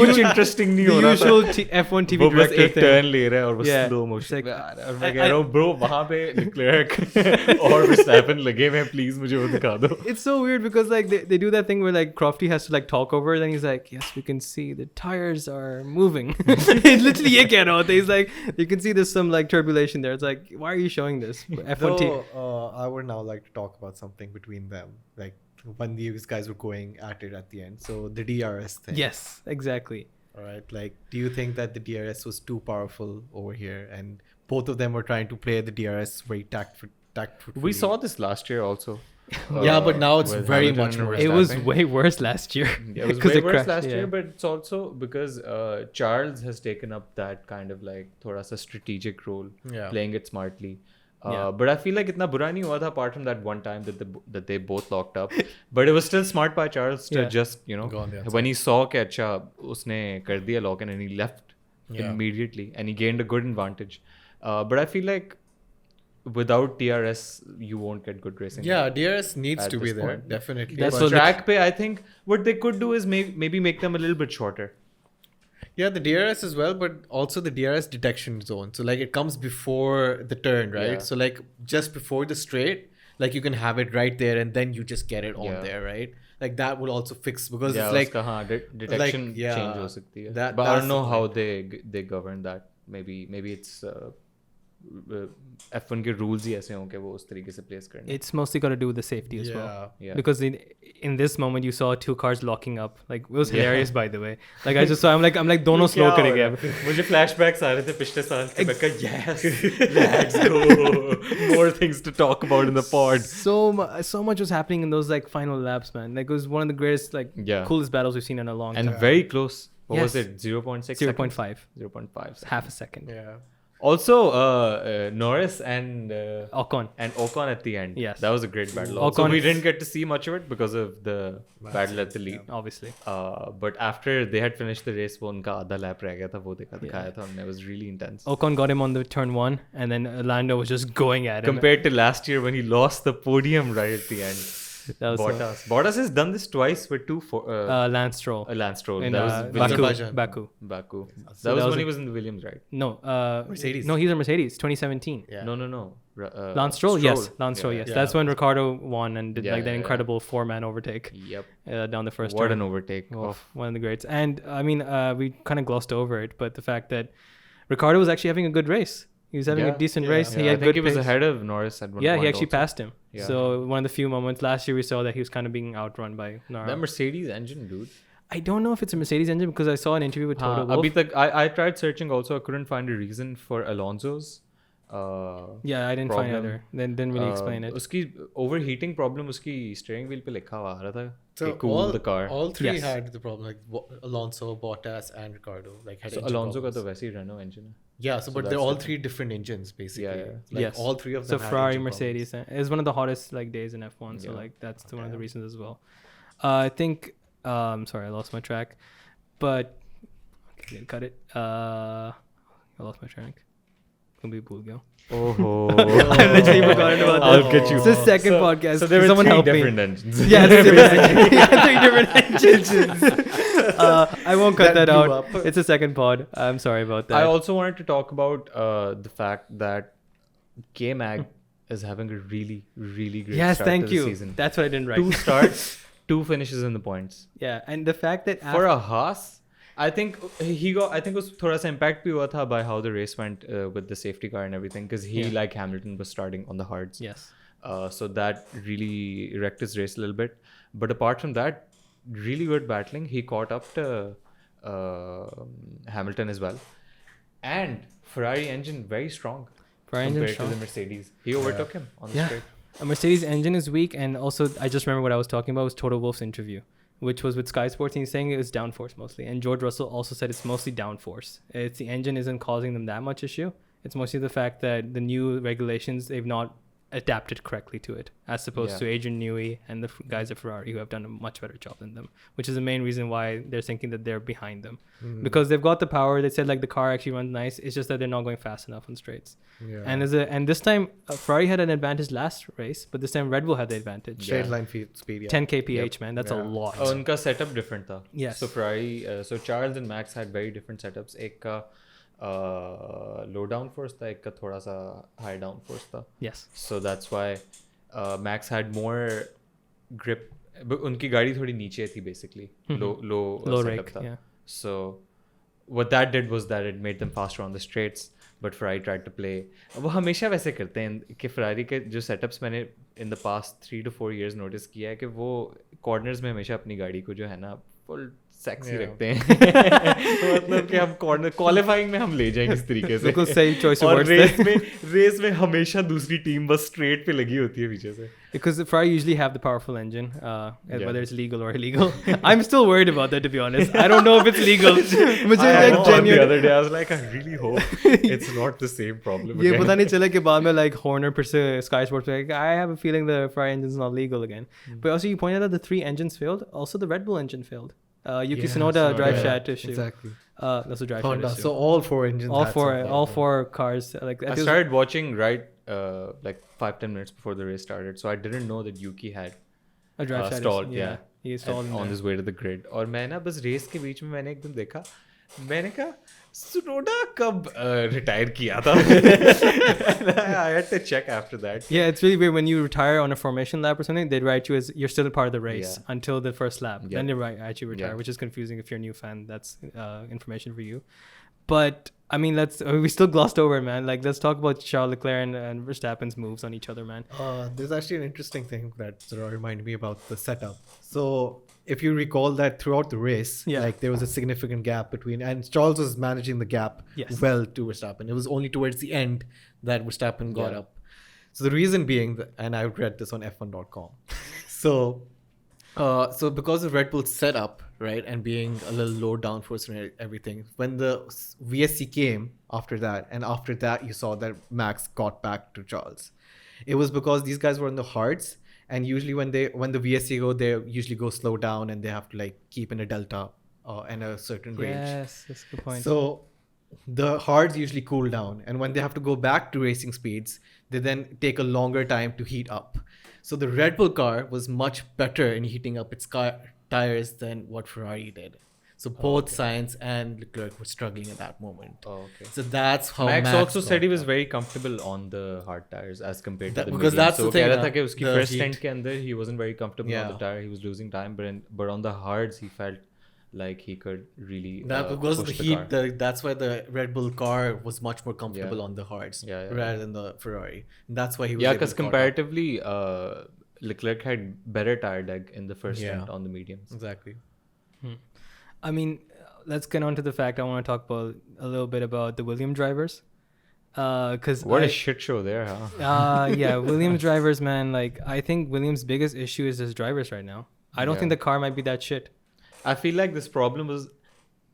Speaker 3: कुछ interesting नहीं हो
Speaker 1: the
Speaker 3: रहा था.
Speaker 1: usual F1 TV
Speaker 3: वो बस
Speaker 1: director
Speaker 3: एक
Speaker 1: thing.
Speaker 3: turn ले रहा है और वो
Speaker 1: Yeah,
Speaker 3: slow
Speaker 1: it's
Speaker 3: motion
Speaker 1: like-
Speaker 3: में आ रहा है और मैं कह रहा हूँ bro वहाँ पे Leclerc और Verstappen लगे हुए हैं, please मुझे वो दिखा दो.
Speaker 1: It's so weird because like they do that thing where like Crofty has to like talk over it and he's like, yes, we can see the tires are moving. Literally ये कह रहा होता है. He's like, you can see there's some like turbulation there. It's like, why are you showing this? F1 team.
Speaker 2: Though, I would now like to talk about something between them, like when these guys were going at it at the end. So the DRS thing.
Speaker 1: Yes, exactly.
Speaker 2: All right. Like, do you think that the DRS was too powerful over here, and both of them were trying to play the DRS very tactfully?
Speaker 3: We saw this last year also.
Speaker 2: Yeah, but now it's
Speaker 3: with
Speaker 2: very
Speaker 3: Hamilton
Speaker 2: much
Speaker 3: and
Speaker 2: worse.
Speaker 1: It was
Speaker 3: Verstappen.
Speaker 1: way worse last year.
Speaker 3: Yeah, it was
Speaker 1: 'Cause
Speaker 3: way
Speaker 1: it
Speaker 3: worse
Speaker 1: crashed,
Speaker 3: last
Speaker 1: yeah.
Speaker 3: year, but it's also because Charles has taken up that kind of like thoda sa strategic role,
Speaker 2: Yeah.
Speaker 3: playing it smartly.
Speaker 1: Yeah.
Speaker 3: But I feel like itna bura nahi hua tha apart from that one time that they both locked up. But it was still smart by Charles to
Speaker 1: Yeah.
Speaker 3: just, you know,
Speaker 2: Go on the outside.
Speaker 3: when he saw कि अच्छा उसने कर दिया lock and he left
Speaker 2: Yeah.
Speaker 3: immediately and he gained a good advantage. But I feel like without DRS you won't get good racing.
Speaker 2: Yeah, DRS needs
Speaker 3: At
Speaker 2: to be
Speaker 3: this
Speaker 2: there,
Speaker 3: point.
Speaker 2: definitely.
Speaker 1: That's
Speaker 3: But
Speaker 1: what
Speaker 3: track pe, I think what they could do is maybe make them a little bit shorter.
Speaker 2: Yeah, the DRS as well, but also the DRS detection zone. So like it comes before the turn, right?
Speaker 3: Yeah.
Speaker 2: So like just before the straight, like you can have it right there and then you just get it on
Speaker 3: Yeah.
Speaker 2: there, right? Like that will also fix because
Speaker 3: Yeah,
Speaker 2: it's like
Speaker 3: uska, हाँ, detection
Speaker 2: yeah,
Speaker 3: change हो सकती है.
Speaker 2: that-
Speaker 3: But I
Speaker 2: that's
Speaker 3: don't know
Speaker 2: the
Speaker 3: how they govern that. Maybe it's F1 के rules ही ऐसे हों कि वो उस तरीके से place करने.
Speaker 1: It's mostly got to do with the safety as well.
Speaker 3: Yeah.
Speaker 1: Because in this moment you saw two cars locking up. Like it was hilarious, by the way. Like I just saw, I'm like दोनों slow करेंगे अब.
Speaker 3: मुझे flashbacks आ रहे थे पिछले साल के. मैं कहा yes, let's go. More things to talk about in the pod.
Speaker 1: So much was happening in those like final laps, man. Like it was one of the greatest, like coolest battles we've seen in a long time.
Speaker 3: And very close. What was it? 0.6
Speaker 1: 0.5.
Speaker 3: 0.5.
Speaker 1: Half a second.
Speaker 2: Yeah.
Speaker 3: Also, Norris and
Speaker 1: Ocon
Speaker 3: at the end.
Speaker 1: Yes,
Speaker 3: that was a great battle. Also, we didn't get to see much of it because of the battle at the lead.
Speaker 1: Obviously.
Speaker 3: But after they had finished the race, वो उनका आधा lap रह गया था, वो दिखाया था, and it was really intense.
Speaker 1: Ocon got him on the turn 1, and then Lando was just going at him.
Speaker 3: Compared to last year when he lost the podium right at the end. Bottas has done this twice with
Speaker 1: Lance Stroll.
Speaker 3: Lance Stroll.
Speaker 1: In
Speaker 3: that was
Speaker 1: Baku.
Speaker 3: That was when he was in the Williams, right?
Speaker 1: No.
Speaker 2: Mercedes.
Speaker 1: No, he's a Mercedes. 2017.
Speaker 2: Yeah.
Speaker 3: No.
Speaker 1: Lance Stroll? Yes. Lance Stroll, yes.
Speaker 2: Yeah.
Speaker 1: That's when Ricciardo won and did that incredible 4-man overtake.
Speaker 3: Yep.
Speaker 1: Down the first
Speaker 3: What
Speaker 1: turn.
Speaker 3: an overtake.
Speaker 1: One of the greats. And I mean, we kind of glossed over it, but the fact that Ricciardo was actually having a good race. He was having a decent race. He had
Speaker 3: I think he was
Speaker 1: pace.
Speaker 3: ahead of Norris at one point.
Speaker 1: Yeah, he actually passed him.
Speaker 3: Yeah.
Speaker 1: So one of the few moments last year we saw that he was kind of being outrun by Norris.
Speaker 3: That Mercedes engine, dude.
Speaker 1: I don't know if it's a Mercedes engine because I saw an interview with Toto Wolff.
Speaker 3: Abhi tak, I tried searching also. I couldn't find a reason for Alonso's.
Speaker 1: Yeah, I didn't find either. Then didn't really explain it.
Speaker 3: उसकी overheating problem उसकी steering wheel पे लिखा हुआ आ रहा था.
Speaker 2: So
Speaker 3: cool the car.
Speaker 2: All three had the problem, like Alonso, Bottas, and Ricardo. Like had
Speaker 3: so Alonso का तो वैसे ही Renault engine है.
Speaker 2: Yeah, but they're all three different engines basically.
Speaker 3: Yeah.
Speaker 2: Like
Speaker 1: yes.
Speaker 2: all three of them.
Speaker 1: So Ferrari, Mercedes, it was one of the hottest like days in F1. So like that's one of the reasons as well. I think. Sorry, I lost my track, but okay, cut it. I lost my track. Can be bhul gaya.
Speaker 3: Oh.
Speaker 1: I literally forgot about that.
Speaker 3: I'll get you.
Speaker 1: It's the second podcast.
Speaker 3: So there were
Speaker 1: Someone
Speaker 3: three
Speaker 1: help
Speaker 3: different
Speaker 1: me.
Speaker 3: engines.
Speaker 1: Yeah, three different engines. I won't cut that out.
Speaker 2: Up.
Speaker 1: It's a second pod. I'm sorry about that.
Speaker 3: I also wanted to talk about the fact that K-Mag is having a really, really great start
Speaker 1: thank
Speaker 3: to
Speaker 1: you.
Speaker 3: the season.
Speaker 1: That's what I didn't write.
Speaker 3: 2 starts, 2 finishes in the points.
Speaker 1: Yeah, and the fact that
Speaker 3: For a Haas, I think it was थोड़ा सा impact भी हुआ था by how the race went with the safety car and everything because he like Hamilton was starting on the hards.
Speaker 1: Yes.
Speaker 3: So that really wrecked his race a little bit. But apart from that, really good battling. He caught up to Hamilton as well. And Ferrari engine very strong compared to the Mercedes. He overtook him on the straight.
Speaker 1: A Mercedes engine is weak, and also I just remember what I was talking about was Toto Wolff's interview, which was with Sky Sports, and he's saying it was downforce mostly. And George Russell also said it's mostly downforce. It's the engine isn't causing them that much issue. It's mostly the fact that the new regulations, they've not adapted correctly to it, as opposed to Adrian Newey and the guys at Ferrari who have done a much better job than them, which is the main reason why they're thinking that they're behind them. Because they've got the power. They said like the car actually runs nice. It's just that they're not going fast enough on straights. Yeah. And this time Ferrari had an advantage last race, but this time Red Bull had the advantage.
Speaker 2: Straight line speed.
Speaker 1: 10 kph, man. That's a lot.
Speaker 3: उनका setup different था.
Speaker 1: Yes.
Speaker 3: So Ferrari, so Charles and Max had very different setups. एक का low downforce था, एक का थोड़ा सा high downforce था.
Speaker 1: Yes.
Speaker 3: So that's why Max had more grip. But उनकी गाड़ी थोड़ी नीचे थी basically. Low setup
Speaker 1: rake,
Speaker 3: था.
Speaker 1: yeah.
Speaker 3: So what that did was that it made them faster on the straights. But Ferrari tried to play. वो हमेशा वैसे करते हैं कि Ferrari के जो setups मैंने in the past 3 to 4 years notice किया है कि वो corners में हमेशा अपनी गाड़ी को जो है ना full sexy रखते हैं. मतलब कि हम corner qualifying में हम ले जाएंगे इस तरीके से.
Speaker 1: बिल्कुल सही choice of
Speaker 3: और
Speaker 1: words
Speaker 3: रेस में हमेशा दूसरी टीम बस straight पे लगी होती है पीछे से.
Speaker 1: Because Ferrari usually have the powerful engine, whether it's legal or illegal. I'm still worried about that, to be honest. I don't know if it's legal.
Speaker 3: The other day I was like, I really hope it's not the same problem.
Speaker 1: ये पता नहीं चला कि बाद में like Horner per se Sky Sports like I have a feeling the Ferrari engine is not legal again. But also you pointed out the 3 engines failed. Also the Red Bull engine failed. Yuki Tsunoda drive shaft issue.
Speaker 2: Exactly.
Speaker 1: That's a drive shaft issue.
Speaker 2: So all 4 engines.
Speaker 1: All four cars. Like
Speaker 3: I started watching like 5-10 minutes before the race started, so I didn't know that Yuki had
Speaker 1: a drive shaft
Speaker 3: stalled.
Speaker 1: Yeah, he stalled
Speaker 3: on his way to the grid. और मैं ना बस race के बीच में मैंने एकदम देखा, मैंने कहा सुनोडा कब रिटायर किया था. I had to check after that.
Speaker 1: Yeah, it's really weird when you retire on a formation lap or something. They write you as you're still a part of the race until the first lap. Then they write you retire, which is confusing if you're a new fan. That's information for you. But I mean, we still glossed over it, man. Like, let's talk about Charles Leclerc and Verstappen's moves on each other, man.
Speaker 2: There's actually an interesting thing that sort of reminded me about the setup. So if you recall that throughout the race, like there was a significant gap between, and Charles was managing the gap well to Verstappen. It was only towards the end that Verstappen got up. So the reason being, and I read this on F1.com. So because of Red Bull's setup, right, and being a little low downforce and everything, when the VSC came after that, and after that you saw that Max got back to Charles, it was because these guys were in the hards, and usually when the VSC go, they usually go slow down and they have to like keep in a delta and a certain range.
Speaker 1: Yes, that's a good point.
Speaker 2: So the hards usually cool down, and when they have to go back to racing speeds, they then take a longer time to heat up. So the Red Bull car was much better in heating up its tires than what Ferrari did. So both Sainz and Leclerc were struggling at that moment. So that's how
Speaker 3: Max also said he was very comfortable on the hard tires as compared to the
Speaker 2: because
Speaker 3: medium.
Speaker 2: that's
Speaker 3: so
Speaker 2: the thing.
Speaker 3: Uski first stint ke andar he wasn't very comfortable on the tire. He was losing time, but on the hards he felt like he could really
Speaker 2: because of the
Speaker 3: push
Speaker 2: heat. That's why the Red Bull car was much more comfortable on the hards rather than the Ferrari. And that's why he was
Speaker 3: because comparatively Leclerc had better tire deg in the first stint on the mediums.
Speaker 2: Exactly.
Speaker 1: I mean, let's get on to the fact I want to talk about a little bit about the Williams drivers. Cause
Speaker 3: what a shit show there, huh?
Speaker 1: Williams drivers, man. Like, I think Williams' biggest issue is his drivers right now. I don't think the car might be that shit.
Speaker 3: I feel like this problem was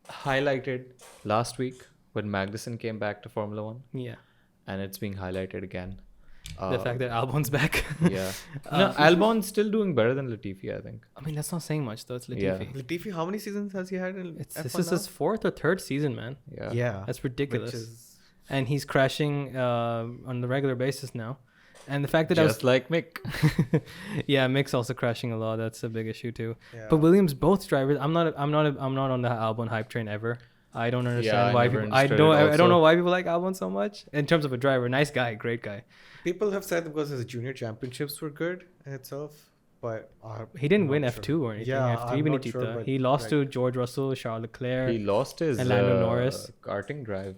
Speaker 3: highlighted last week when Magnussen came back to Formula One.
Speaker 1: Yeah.
Speaker 3: And it's being highlighted again.
Speaker 1: The fact that Albon's back.
Speaker 3: No, Albon's still doing better than Latifi, I think.
Speaker 1: I mean, that's not saying much, though. It's Latifi.
Speaker 2: Latifi, how many seasons has he had in F1
Speaker 1: This is his 4th or 3rd season, man.
Speaker 2: Yeah.
Speaker 1: That's ridiculous. And he's crashing on the regular basis now. And the fact that
Speaker 3: just like Mick.
Speaker 1: Mick's also crashing a lot. That's a big issue too. Yeah. But Williams, both drivers, I'm not on the Albon hype train ever. I don't understand why people. I don't know why people like Albon so much. In terms of a driver, nice guy, great guy.
Speaker 2: People have said because his junior championships were good in itself, but
Speaker 1: he didn't win F2 or anything.
Speaker 2: Yeah,
Speaker 1: F3 when he did that. He lost to George Russell, Charles Leclerc.
Speaker 3: He lost his
Speaker 1: Lando Norris
Speaker 3: karting drive.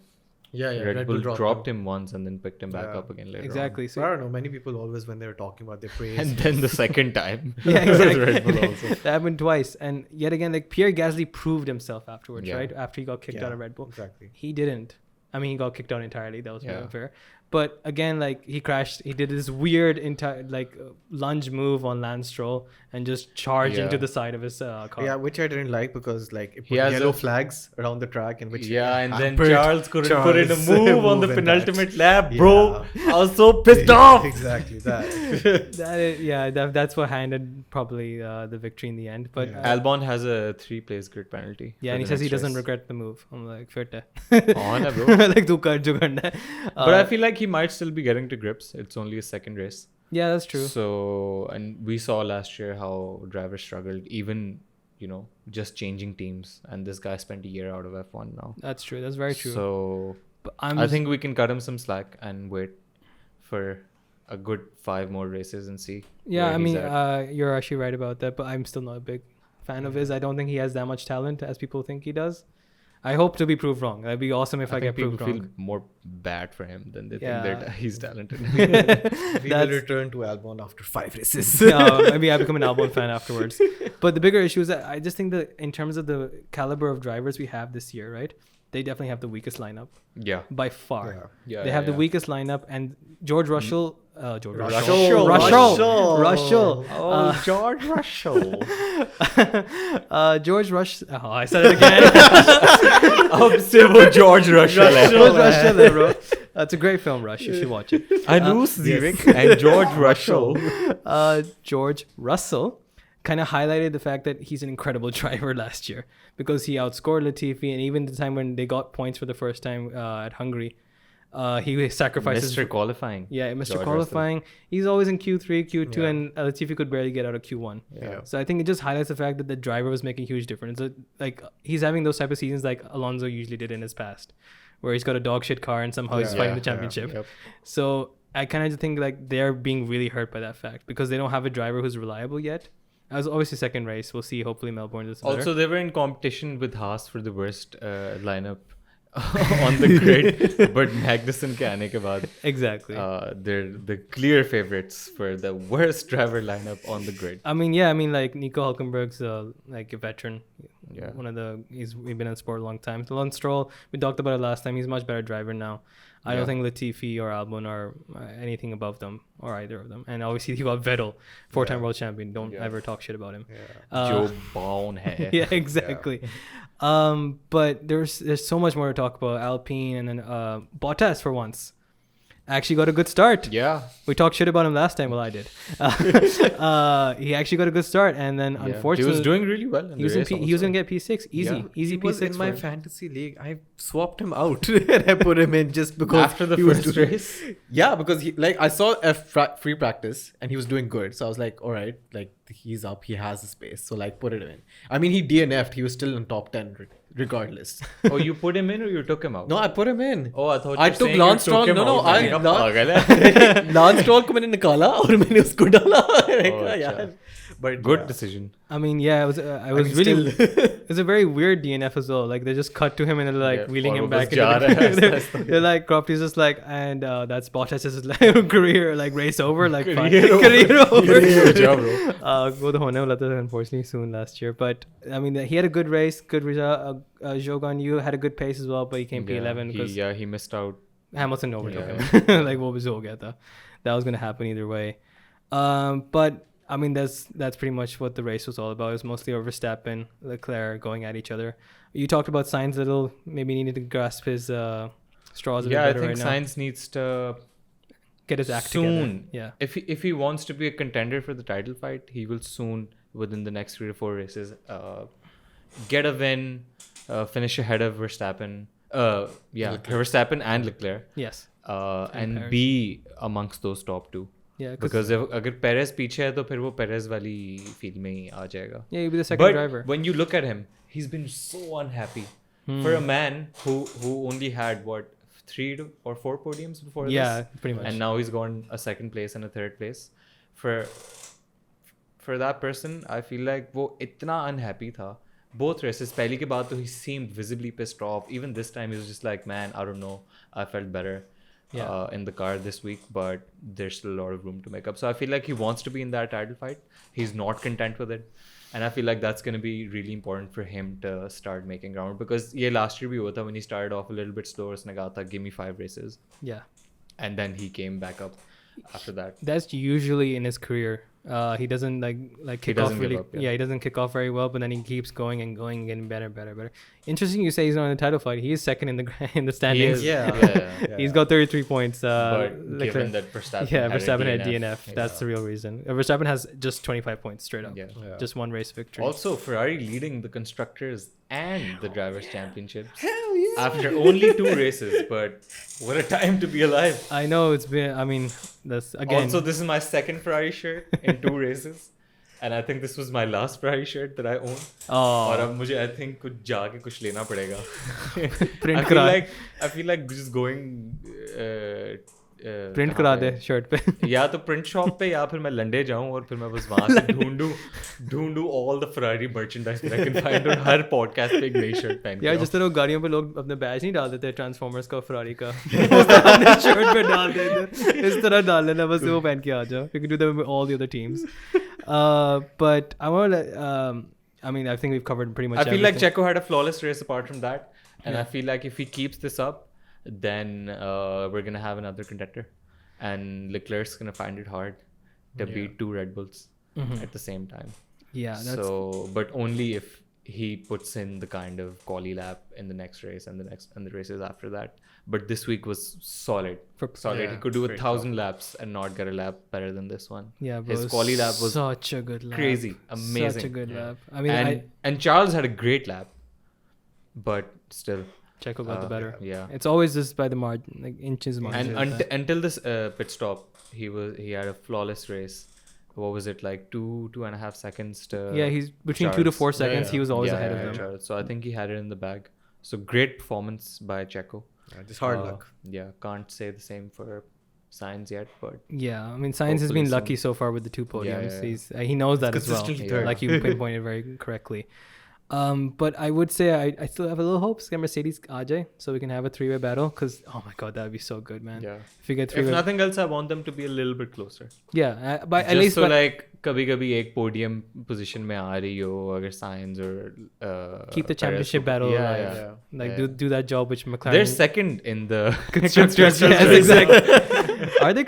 Speaker 2: Yeah.
Speaker 3: Red Bull dropped him once and then picked him back up again later.
Speaker 1: Exactly.
Speaker 2: So I don't know. Many people always, when they were talking about their praise,
Speaker 3: and then the second time,
Speaker 1: exactly.
Speaker 3: Red Bull also.
Speaker 1: That happened twice, and yet again, like Pierre Gasly proved himself afterwards, right? After he got kicked out of Red Bull,
Speaker 2: exactly.
Speaker 1: He didn't. I mean, he got kicked out entirely. That was very unfair. But again, like he crashed. He did this weird lunge move on Lance Stroll and just charged into the side of his car.
Speaker 2: Yeah, which I didn't like because like it put yellow flags around the track in which
Speaker 3: and then Charles couldn't put in a move on the penultimate lap, bro. I was so pissed off.
Speaker 2: Exactly that.
Speaker 1: That's what handed probably the victory in the end. But
Speaker 3: Albon has a 3-place grid penalty.
Speaker 1: Yeah, and he says he doesn't regret the move. I'm like, fair.
Speaker 3: On bro.
Speaker 1: Like do karna.
Speaker 3: But I feel like he might still be getting to grips. It's only his second race.
Speaker 1: Yeah, that's true.
Speaker 3: So, and we saw last year how drivers struggled, even, just changing teams. And this guy spent a year out of F1 now.
Speaker 1: That's true. That's very true.
Speaker 3: So, I think we can cut him some slack and wait for a good 5 more races and see.
Speaker 1: Yeah, I mean, you're actually right about that, but I'm still not a big fan of his. I don't think he has that much talent as people think he does. I hope to be proved wrong. That'd be awesome if I get proved wrong.
Speaker 3: People feel more bad for him than they think that he's talented.
Speaker 2: We will return to Albon after 5 races.
Speaker 1: Maybe I become an Albon fan afterwards. But the bigger issue is that I just think that in terms of the caliber of drivers we have this year, right? They definitely have the weakest lineup.
Speaker 3: Yeah.
Speaker 1: By far.
Speaker 3: Yeah.
Speaker 1: They have the weekest lineup, and George Russell.
Speaker 3: Russell.
Speaker 1: Oh,
Speaker 3: George Russell.
Speaker 1: George Rush. Oh, I said it again.
Speaker 3: George Russell.
Speaker 1: Bro. It's a great film, Rush. You should watch it.
Speaker 3: Anus Zivik and George Russell.
Speaker 1: George Russell kind of highlighted the fact that he's an incredible driver last year because he outscored Latifi, and even the time when they got points for the first time at Hungary, he sacrifices
Speaker 3: Mr. Qualifying.
Speaker 1: Yeah, Mr.
Speaker 3: George
Speaker 1: Qualifying.
Speaker 3: Russell.
Speaker 1: He's always in Q3, Q2, and Latifi could barely get out of Q1.
Speaker 3: Yeah.
Speaker 1: So I think it just highlights the fact that the driver was making a huge difference. Like he's having those type of seasons like Alonso usually did in his past, where he's got a dog shit car and somehow he's fighting the championship.
Speaker 3: Yep.
Speaker 1: So I kind of think like they're being really hurt by that fact because they don't have a driver who's reliable yet. As obviously second race, we'll see. Hopefully Melbourne is better.
Speaker 3: Also, they were in competition with Haas for the worst lineup on the grid, but Magnussen के आने के बाद
Speaker 1: exactly.
Speaker 3: They're the clear favorites for the worst driver lineup on the grid.
Speaker 1: I mean, like Nico Hülkenberg's like a veteran.
Speaker 3: Yeah.
Speaker 1: He's been in the sport a long time. So Lance Stroll, we talked about it last time. He's a much better driver now. I don't think Latifi or Albon are anything above them or either of them. And obviously you got Vettel, 4-time world champion. Don't ever talk shit about him.
Speaker 3: Joe Bone hai.
Speaker 1: Yeah, exactly. But there's so much more to talk about. Alpine and then Bottas for once actually got a good start.
Speaker 3: Yeah.
Speaker 1: We talked shit about him last time. Well, I did. He actually got a good start, and then unfortunately,
Speaker 3: he was doing really well.
Speaker 1: He was going to get P6. Easy
Speaker 2: he
Speaker 1: P6.
Speaker 2: Was in my fantasy league. I swapped him out and I put him in just because
Speaker 3: after the first race.
Speaker 2: Yeah, because I saw free practice and he was doing good, so I was like, all right, like he's up, he has the space, so like put it in. I mean, he DNF'd. He was still in top 10 regardless.
Speaker 3: Oh, you put him in or you took him out?
Speaker 2: No, I put him in.
Speaker 3: Oh, I thought
Speaker 2: I took Lance Stroll. No, Lance Stroll को मैंने निकाला और मैंने उसको डाला.
Speaker 3: But good decision.
Speaker 1: I mean, yeah, it was really it was a very weird DNF as well. Like they just cut to him and they're like wheeling him back. They're like Cropty's just like, and that's Bottas's like career like race over, like career over.
Speaker 3: Good job, bro.
Speaker 1: वो तो होने वाला था unfortunately soon last year. But I mean, he had a good race, good result. Zhou Guanyu had a good pace as well, but he came P11 because
Speaker 3: he missed out.
Speaker 1: Hamilton overtook him. Like what was हो गया था. That was gonna happen either way. But I mean, that's pretty much what the race was all about. It was mostly over Verstappen, Leclerc going at each other. You talked about Sainz a little, maybe needed to grasp his straws a bit better right now.
Speaker 3: Yeah, I think Sainz needs to
Speaker 1: get his act
Speaker 3: soon.
Speaker 1: Together. Yeah.
Speaker 3: If he wants to be a contender for the title fight, he will soon, within the next 3 to 4 races, get a win, finish ahead of Verstappen. Verstappen and Leclerc.
Speaker 1: Yes.
Speaker 3: And be amongst those top 2.
Speaker 1: Yeah,
Speaker 3: because अगर Perez पीछे है तो फिर वो Perez वाली field में ही आ जाएगा.
Speaker 1: Yeah, he'll be the second driver.
Speaker 3: But when you look at him, he's been so unhappy. For a man who only had 3 or 4 podiums before this.
Speaker 1: Yeah, pretty much.
Speaker 3: And now he's gone a second place and a third place. For that person, I feel like वो इतना unhappy था. Both races, पहली के बाद तो he seemed visibly pissed off. Even this time, he was just like, man, I don't know. I felt better. In the car this week, but there's still a lot of room to make up. So I feel like he wants to be in that title fight. He's not content with it. And I feel like that's going to be really important for him to start making ground. Because last year bhi hua tha when he started off a little bit slower, usne kaha tha, give me 5 races.
Speaker 1: Yeah.
Speaker 3: And then he came back up after that.
Speaker 1: That's usually in his career. He doesn't like kick off really. He doesn't kick off very well, but then he keeps going and getting better. Interesting, you say he's not in the title fight. He is second in the standings. He's got 33 points.
Speaker 3: But given that Verstappen
Speaker 1: had DNF, that's the real reason. Verstappen has just 25 points straight up. Just one race victory.
Speaker 3: Also, Ferrari leading the constructors and the drivers' championships. Hell yeah! After only 2 races, but what a time to be alive.
Speaker 1: I know it's been. I mean, that's again.
Speaker 3: Also, this is my second Ferrari shirt in 2 races, and I think this was my last Ferrari shirt that I own. और अब मुझे I think कुछ जाके कुछ लेना पड़ेगा. I feel like just going.
Speaker 1: Print करा दे shirt पे.
Speaker 3: या तो प्रिंट शॉप पे या फिर मैं लंडे जाऊं और फिर मैं बस वहां से ढूंढूं all the Ferrari merchandise that I can find और हर पॉडकास्ट पे एक नई शर्ट पहन के.
Speaker 1: यार जिस तरह गाड़ियों पे लोग अपने बैज नहीं डाल देते ट्रांसफॉर्मर्स का फरारी का शर्ट पे डाल देते, इस तरह डाल लेना बस वो पहन के आ जाओ. You can do that with all the other teams. But I want to I mean, I think we've covered pretty much everything.
Speaker 3: I feel like Checo had a flawless race apart from that, and I feel like if he keeps this up, then we're going to have another contender. And Leclerc's going to find it hard to beat 2 Red Bulls at the same time.
Speaker 1: Yeah.
Speaker 3: But only if he puts in the kind of quali lap in the next race and the races after that. But this week was solid. Solid. He could do 1,000 laps and not get a lap better than this one.
Speaker 1: Yeah, bro,
Speaker 3: his quali lap was
Speaker 1: such a good lap.
Speaker 3: Crazy. Amazing.
Speaker 1: Such a good lap. I mean,
Speaker 3: and Charles had a great lap. But still,
Speaker 1: Checo got the better.
Speaker 3: Yeah,
Speaker 1: it's always just by the margin, like inches margin.
Speaker 3: And until this pit stop, he had a flawless race. What was it, like 2.5 seconds to?
Speaker 1: Yeah, he's between
Speaker 3: Charles.
Speaker 1: 2 to 4 seconds. He was always ahead of them.
Speaker 3: Charles. So I think he had it in the bag. So great performance by Checo.
Speaker 2: Just hard luck.
Speaker 3: Yeah, can't say the same for Sainz yet, but
Speaker 1: yeah, I mean Sainz has been lucky so far with the 2 podiums. He knows that as well. Like you pinpointed very correctly. But I would say I still have a little hopes that Mercedes Ajay, so we can have a 3-way battle. Because oh my god, that would be so good, man.
Speaker 3: Yeah.
Speaker 1: If we get
Speaker 3: If
Speaker 1: 3-way,
Speaker 3: nothing else, I want them to be a little bit closer.
Speaker 1: yeah. But
Speaker 3: Just
Speaker 1: at least
Speaker 3: so like कभी-कभी एक podium position में आ रही हो अगर Sainz or
Speaker 1: keep the
Speaker 3: Perez
Speaker 1: championship
Speaker 3: को-
Speaker 1: battle
Speaker 3: yeah,
Speaker 1: alive.
Speaker 3: yeah.
Speaker 1: Like
Speaker 3: Yeah.
Speaker 1: do that job which McLaren.
Speaker 3: They're second in the
Speaker 1: constructors. Yes, exactly. Are they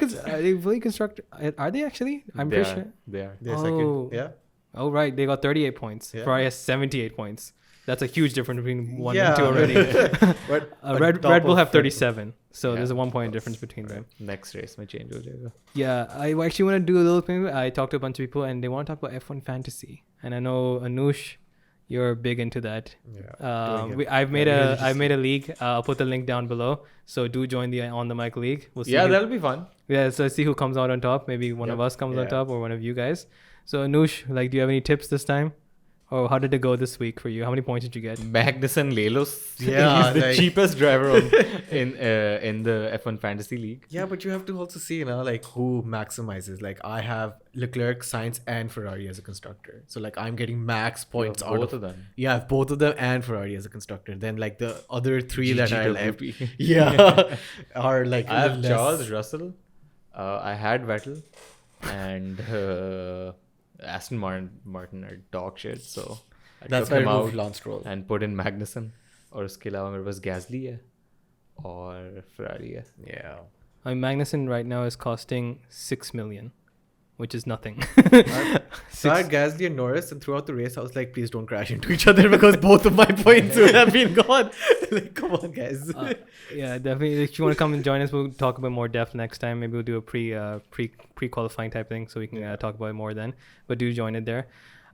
Speaker 1: fully construct? Are they actually? I'm
Speaker 3: They
Speaker 1: pretty
Speaker 3: are.
Speaker 1: sure.
Speaker 3: They are.
Speaker 2: They're
Speaker 1: Oh.
Speaker 2: second. Yeah.
Speaker 1: Oh right, they got 38 points.
Speaker 2: Yeah.
Speaker 1: Ferrari has 78 points. That's a huge difference between 1
Speaker 2: Yeah.
Speaker 1: and 2 already.
Speaker 2: But
Speaker 1: Red Bull have 37, so
Speaker 3: Yeah.
Speaker 1: there's a 1 point difference between them.
Speaker 3: Next race में change हो जाएगा.
Speaker 1: Yeah, I actually want to do a little thing. I talked to a bunch of people and they want to talk about F1 fantasy. And I know Anush, you're big into that.
Speaker 2: Yeah.
Speaker 1: I've made a league. I'll put the link down below. So do join the On the Mic league. We'll see.
Speaker 3: Yeah, that'll be fun.
Speaker 1: Yeah, so see who comes out on top. Maybe one of us comes on top or one of you guys. So Anush, like, do you have any tips this time? Or how did it go this week for you? How many points did you get?
Speaker 3: Magnussen Lelos.
Speaker 2: Yeah,
Speaker 3: He's the
Speaker 2: like-
Speaker 3: cheapest driver in the F1 Fantasy League.
Speaker 2: Yeah, but you have to also see, like who maximizes. Like I have Leclerc, Sainz, and Ferrari as a constructor. So like I'm getting max points out
Speaker 3: Both of them.
Speaker 2: Yeah, I have both of them and Ferrari as a constructor. Then like the other 3 that I left,
Speaker 3: GGWP.
Speaker 2: yeah, are like
Speaker 3: I have
Speaker 2: less-
Speaker 3: Charles Russell. I had Vettel, and Aston Martin are dog shit. So I
Speaker 2: That's
Speaker 3: took
Speaker 2: why
Speaker 3: him
Speaker 2: I
Speaker 3: out
Speaker 2: moved Lance Stroll.
Speaker 3: and put in Magnussen. और उसके अलावा मेरे पास Gasly है और Ferrari है.
Speaker 2: Yeah.
Speaker 1: Magnussen right now is costing 6 million, which is nothing.
Speaker 2: So I had Gasly and Norris, and throughout the race, I was like, please don't crash into each other because both of my points would have been gone. Like, come on, guys.
Speaker 1: Yeah, definitely. If you want to come and join us, we'll talk about more depth next time. Maybe we'll do a pre qualifying type thing, so we can talk about it more then. But do join it there.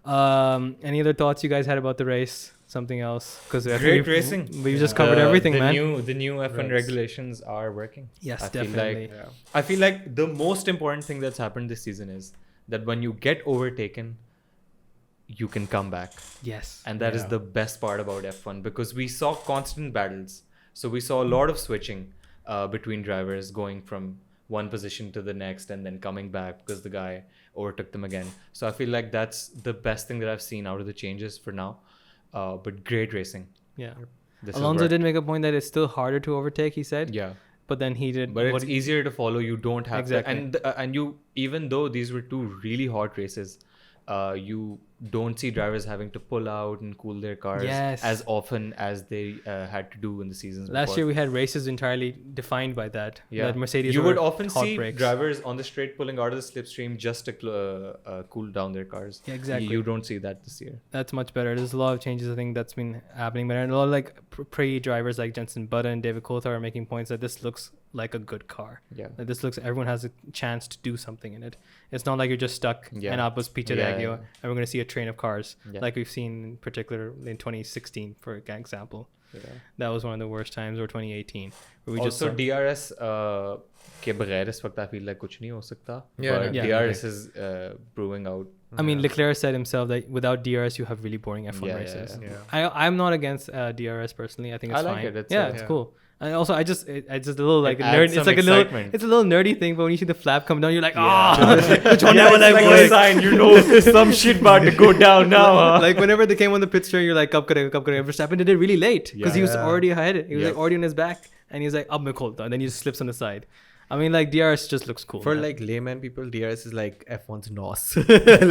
Speaker 1: Any other thoughts you guys had about the race? Something else? Because
Speaker 3: Great racing.
Speaker 1: We've just covered everything,
Speaker 3: the
Speaker 1: man.
Speaker 3: The new F1
Speaker 2: Right.
Speaker 3: regulations are working.
Speaker 1: Yes,
Speaker 3: I feel
Speaker 1: definitely.
Speaker 3: like- I feel like the most important thing that's happened this season is that when you get overtaken, you can come back.
Speaker 1: Yes.
Speaker 3: And that is the best part about F1 because we saw constant battles. So we saw a lot of switching between drivers going from one position to the next and then coming back because the guy overtook them again. So I feel like that's the best thing that I've seen out of the changes for now. But great racing.
Speaker 1: Yeah.
Speaker 3: This has
Speaker 1: Alonso
Speaker 3: worked.
Speaker 1: did make a point that it's still harder to overtake, he said.
Speaker 3: Yeah.
Speaker 1: But then he did.
Speaker 3: But it's easier to follow. You don't have
Speaker 1: Exactly.
Speaker 3: to, and you, even though these were two really hot races, you don't see drivers having to pull out and cool their cars
Speaker 1: Yes.
Speaker 3: as often as they had to do in the seasons
Speaker 1: Last
Speaker 3: before.
Speaker 1: year we had races entirely defined by that.
Speaker 3: Yeah,
Speaker 1: That Mercedes
Speaker 3: you
Speaker 1: were
Speaker 3: would often
Speaker 1: hot
Speaker 3: see
Speaker 1: brakes.
Speaker 3: drivers on the straight pulling out of the slipstream just to cool down their cars.
Speaker 1: Yeah, exactly.
Speaker 3: You don't see that this year.
Speaker 1: That's much better. There's a lot of changes I think that's been happening better. And a lot of like pre-drivers like Jenson Button and David Coulthard are making points that this looks like a good car.
Speaker 3: Yeah.
Speaker 1: Like this looks, everyone has a chance to do something in it. It's not like you're just stuck
Speaker 3: Yeah.
Speaker 1: and up was Peter
Speaker 3: Yeah,
Speaker 1: Daggio
Speaker 3: yeah.
Speaker 1: and we're going to see a train of cars
Speaker 3: Yeah.
Speaker 1: like we've seen in particular in 2016 for example.
Speaker 3: Yeah.
Speaker 1: That was one of the worst times, or 2018 where we just
Speaker 3: Also,
Speaker 1: saw-
Speaker 3: DRS के बगैर इस वक्त I feel like कुछ नहीं हो सकता.
Speaker 2: Yeah,
Speaker 3: But
Speaker 1: yeah.
Speaker 3: DRS is proving out.
Speaker 1: I mean, Leclerc said himself that without DRS, you have really boring F1
Speaker 3: Yeah,
Speaker 1: races.
Speaker 2: yeah.
Speaker 1: I'm not against DRS personally. I think it's
Speaker 3: I like
Speaker 1: fine.
Speaker 3: it. It's
Speaker 1: It's cool. And also, I just a little like
Speaker 3: adds
Speaker 1: nerd.
Speaker 3: some
Speaker 1: It's like
Speaker 3: excitement.
Speaker 1: it's a little nerdy thing. But when you see the flap come down, you're like,
Speaker 3: Yeah.
Speaker 1: ah,
Speaker 3: it's like a sign, you know, some shit about to go down now. Huh?
Speaker 1: Like whenever they came on the pit straight, you're like, kab karega. Verstappen did it really late because he was
Speaker 2: Yeah.
Speaker 1: already ahead. He was
Speaker 3: Yeah.
Speaker 1: like already on his back, and he was like, ab mein kholta, and then he just slips on the side. I mean, like DRS just looks cool.
Speaker 2: For
Speaker 1: man.
Speaker 2: like layman people, DRS is like F1's NOS.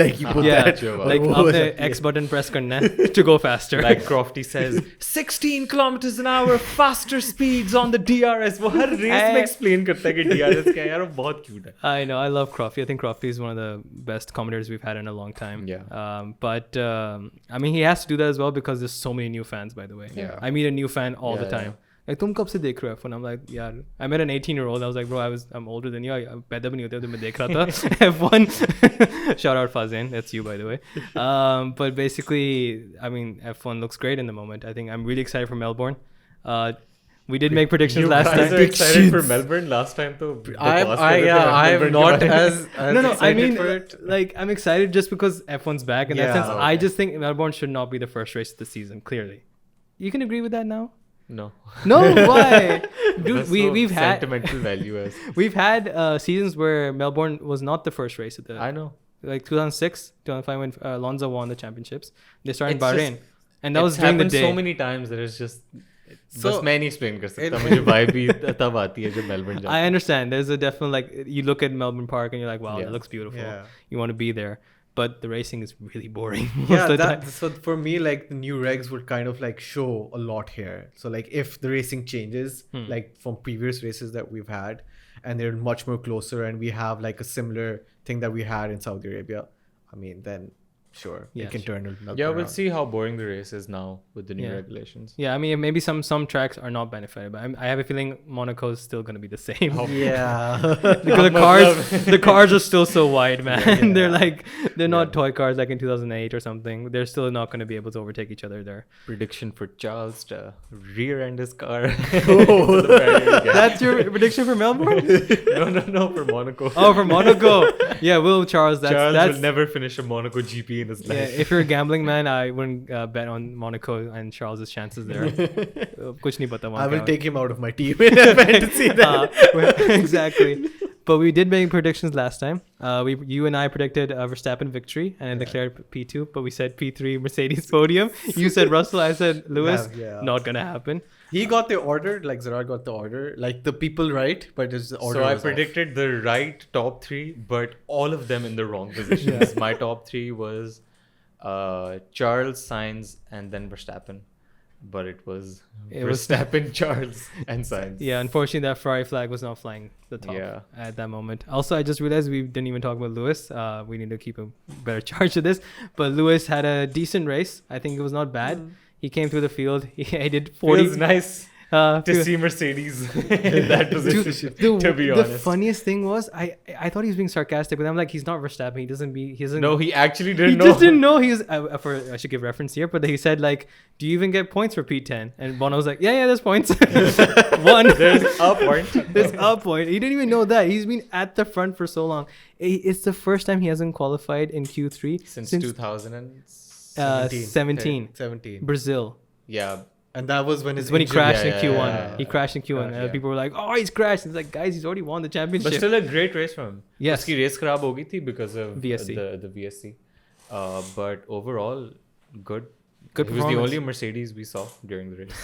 Speaker 2: Like you put
Speaker 1: yeah,
Speaker 2: that.
Speaker 1: like
Speaker 2: Oh,
Speaker 1: up the
Speaker 2: yeah.
Speaker 1: X button press karna hai to go faster.
Speaker 3: Like Crofty says, 16 kilometers an hour, faster speeds on the DRS. वो हर race में explain करता है कि DRS क्या है यार, वो बहुत cute है.
Speaker 1: I know. I love Crofty. I think Crofty is one of the best commentators we've had in a long time.
Speaker 3: Yeah.
Speaker 1: But I mean, he has to do that as well because there's so many new fans, by the way.
Speaker 3: Yeah.
Speaker 1: I meet a new fan all the
Speaker 3: Yeah,
Speaker 1: time. Like, तुम कब से देख रहे हो F1? I'm like, yeah. I met an 18-year-old. I was like, bro, I'm older than you. I पैदा भी नहीं होते तो मैं देख रहा था F1. Shout out Fazin. That's you, by the way. But basically, I mean, F1 looks great in the moment. I think I'm really excited for Melbourne. We did make predictions
Speaker 3: You
Speaker 1: last
Speaker 3: guys
Speaker 1: time.
Speaker 3: are excited for Melbourne last time तो
Speaker 2: I'm not as
Speaker 1: No, I
Speaker 2: excited
Speaker 1: mean,
Speaker 2: for it.
Speaker 1: like, I'm excited just because F1's back. In that
Speaker 2: Yeah,
Speaker 1: sense, I
Speaker 2: okay.
Speaker 1: just think Melbourne should not be the first race of the season, clearly. You can agree with that now?
Speaker 3: No.
Speaker 1: No, why? Dude,
Speaker 3: That's
Speaker 1: we've
Speaker 3: so
Speaker 1: had
Speaker 3: sentimental value as.
Speaker 1: we've had seasons where Melbourne was not the first race of the
Speaker 3: I know.
Speaker 1: like 2006, 2005 when Alonso won the championships. They started in
Speaker 3: It's
Speaker 1: Bahrain. And that was during the day.
Speaker 3: So many times that it's just. बस मैं नहीं explain कर सकता मुझे vibe भी तब आती है जब Melbourne जाता.
Speaker 1: I understand. There's a definite like you look at Melbourne Park and you're like, wow, it looks beautiful. Yeah. You want to be there, but the racing is really boring.
Speaker 2: So for me, like the new regs would kind of like show a lot here. So like if the racing changes, like from previous races that we've had, and they're much more closer, and we have like a similar thing that we had in Saudi Arabia, I mean then. Sure, it can turn it.
Speaker 3: Yeah, we'll see how boring the race is now with the new regulations.
Speaker 1: Yeah, I mean, maybe some tracks are not benefited, but I have a feeling Monaco is still going to be the same.
Speaker 2: Yeah,
Speaker 1: because the cars are still so wide, man. They're not toy cars like in 2008 or something. They're still not going to be able to overtake each other there.
Speaker 3: Prediction for Charles to rear-end his car.
Speaker 1: That's your prediction for Melbourne?
Speaker 3: No, for Monaco.
Speaker 1: Oh, for Monaco. Yeah, Charles
Speaker 3: will never finish a Monaco GP.
Speaker 1: Yeah, if you're a gambling man, I wouldn't bet on Monaco and Charles's chances there. Kuch nahi pata.
Speaker 2: I will take him out of my team in fantasy.
Speaker 1: Exactly. But we did make predictions last time. You and I predicted Verstappen victory and Leclerc P2, but we said P3 Mercedes podium. You said Russell, I said Lewis. Not gonna happen.
Speaker 2: He got the order, like Gerard got the order, like the people right, but his order.
Speaker 3: So I predicted the right top 3, but all of them in the wrong positions. My top 3 was Charles, Sainz, and then Verstappen. But it was Verstappen, Charles, and Sainz.
Speaker 1: Yeah, unfortunately, that Ferrari flag was not flying the top at that moment. Also, I just realized we didn't even talk about Lewis. We need to keep a better charge of this. But Lewis had a decent race. I think it was not bad. He came through the field. He did 40.
Speaker 3: Feels nice to see Mercedes in that position. To be honest,
Speaker 1: the funniest thing was I thought he was being sarcastic, but I'm like, he's not Verstappen. He doesn't.
Speaker 3: No, he actually didn't know.
Speaker 1: He just didn't know. He was. I should give reference here, but he said like, "Do you even get points for P10?" And Bono was like, "Yeah, there's points. One.
Speaker 3: There's a point.
Speaker 1: There's a point." He didn't even know that. He's been at the front for so long. It's the first time he hasn't qualified in Q3
Speaker 3: since 2017.
Speaker 2: 17.
Speaker 1: Brazil.
Speaker 3: Yeah.
Speaker 2: And that was when
Speaker 1: he crashed in Q1. He crashed in Q1. People were like, "Oh, he's crashed." It's like, guys, he's already won the championship.
Speaker 3: But still a great race for him.
Speaker 1: Yes.
Speaker 3: Uski race kharab ho gayi thi because of
Speaker 1: VSC.
Speaker 3: The VSC. But overall, good.
Speaker 1: Good
Speaker 3: He was the only Mercedes we saw during the race.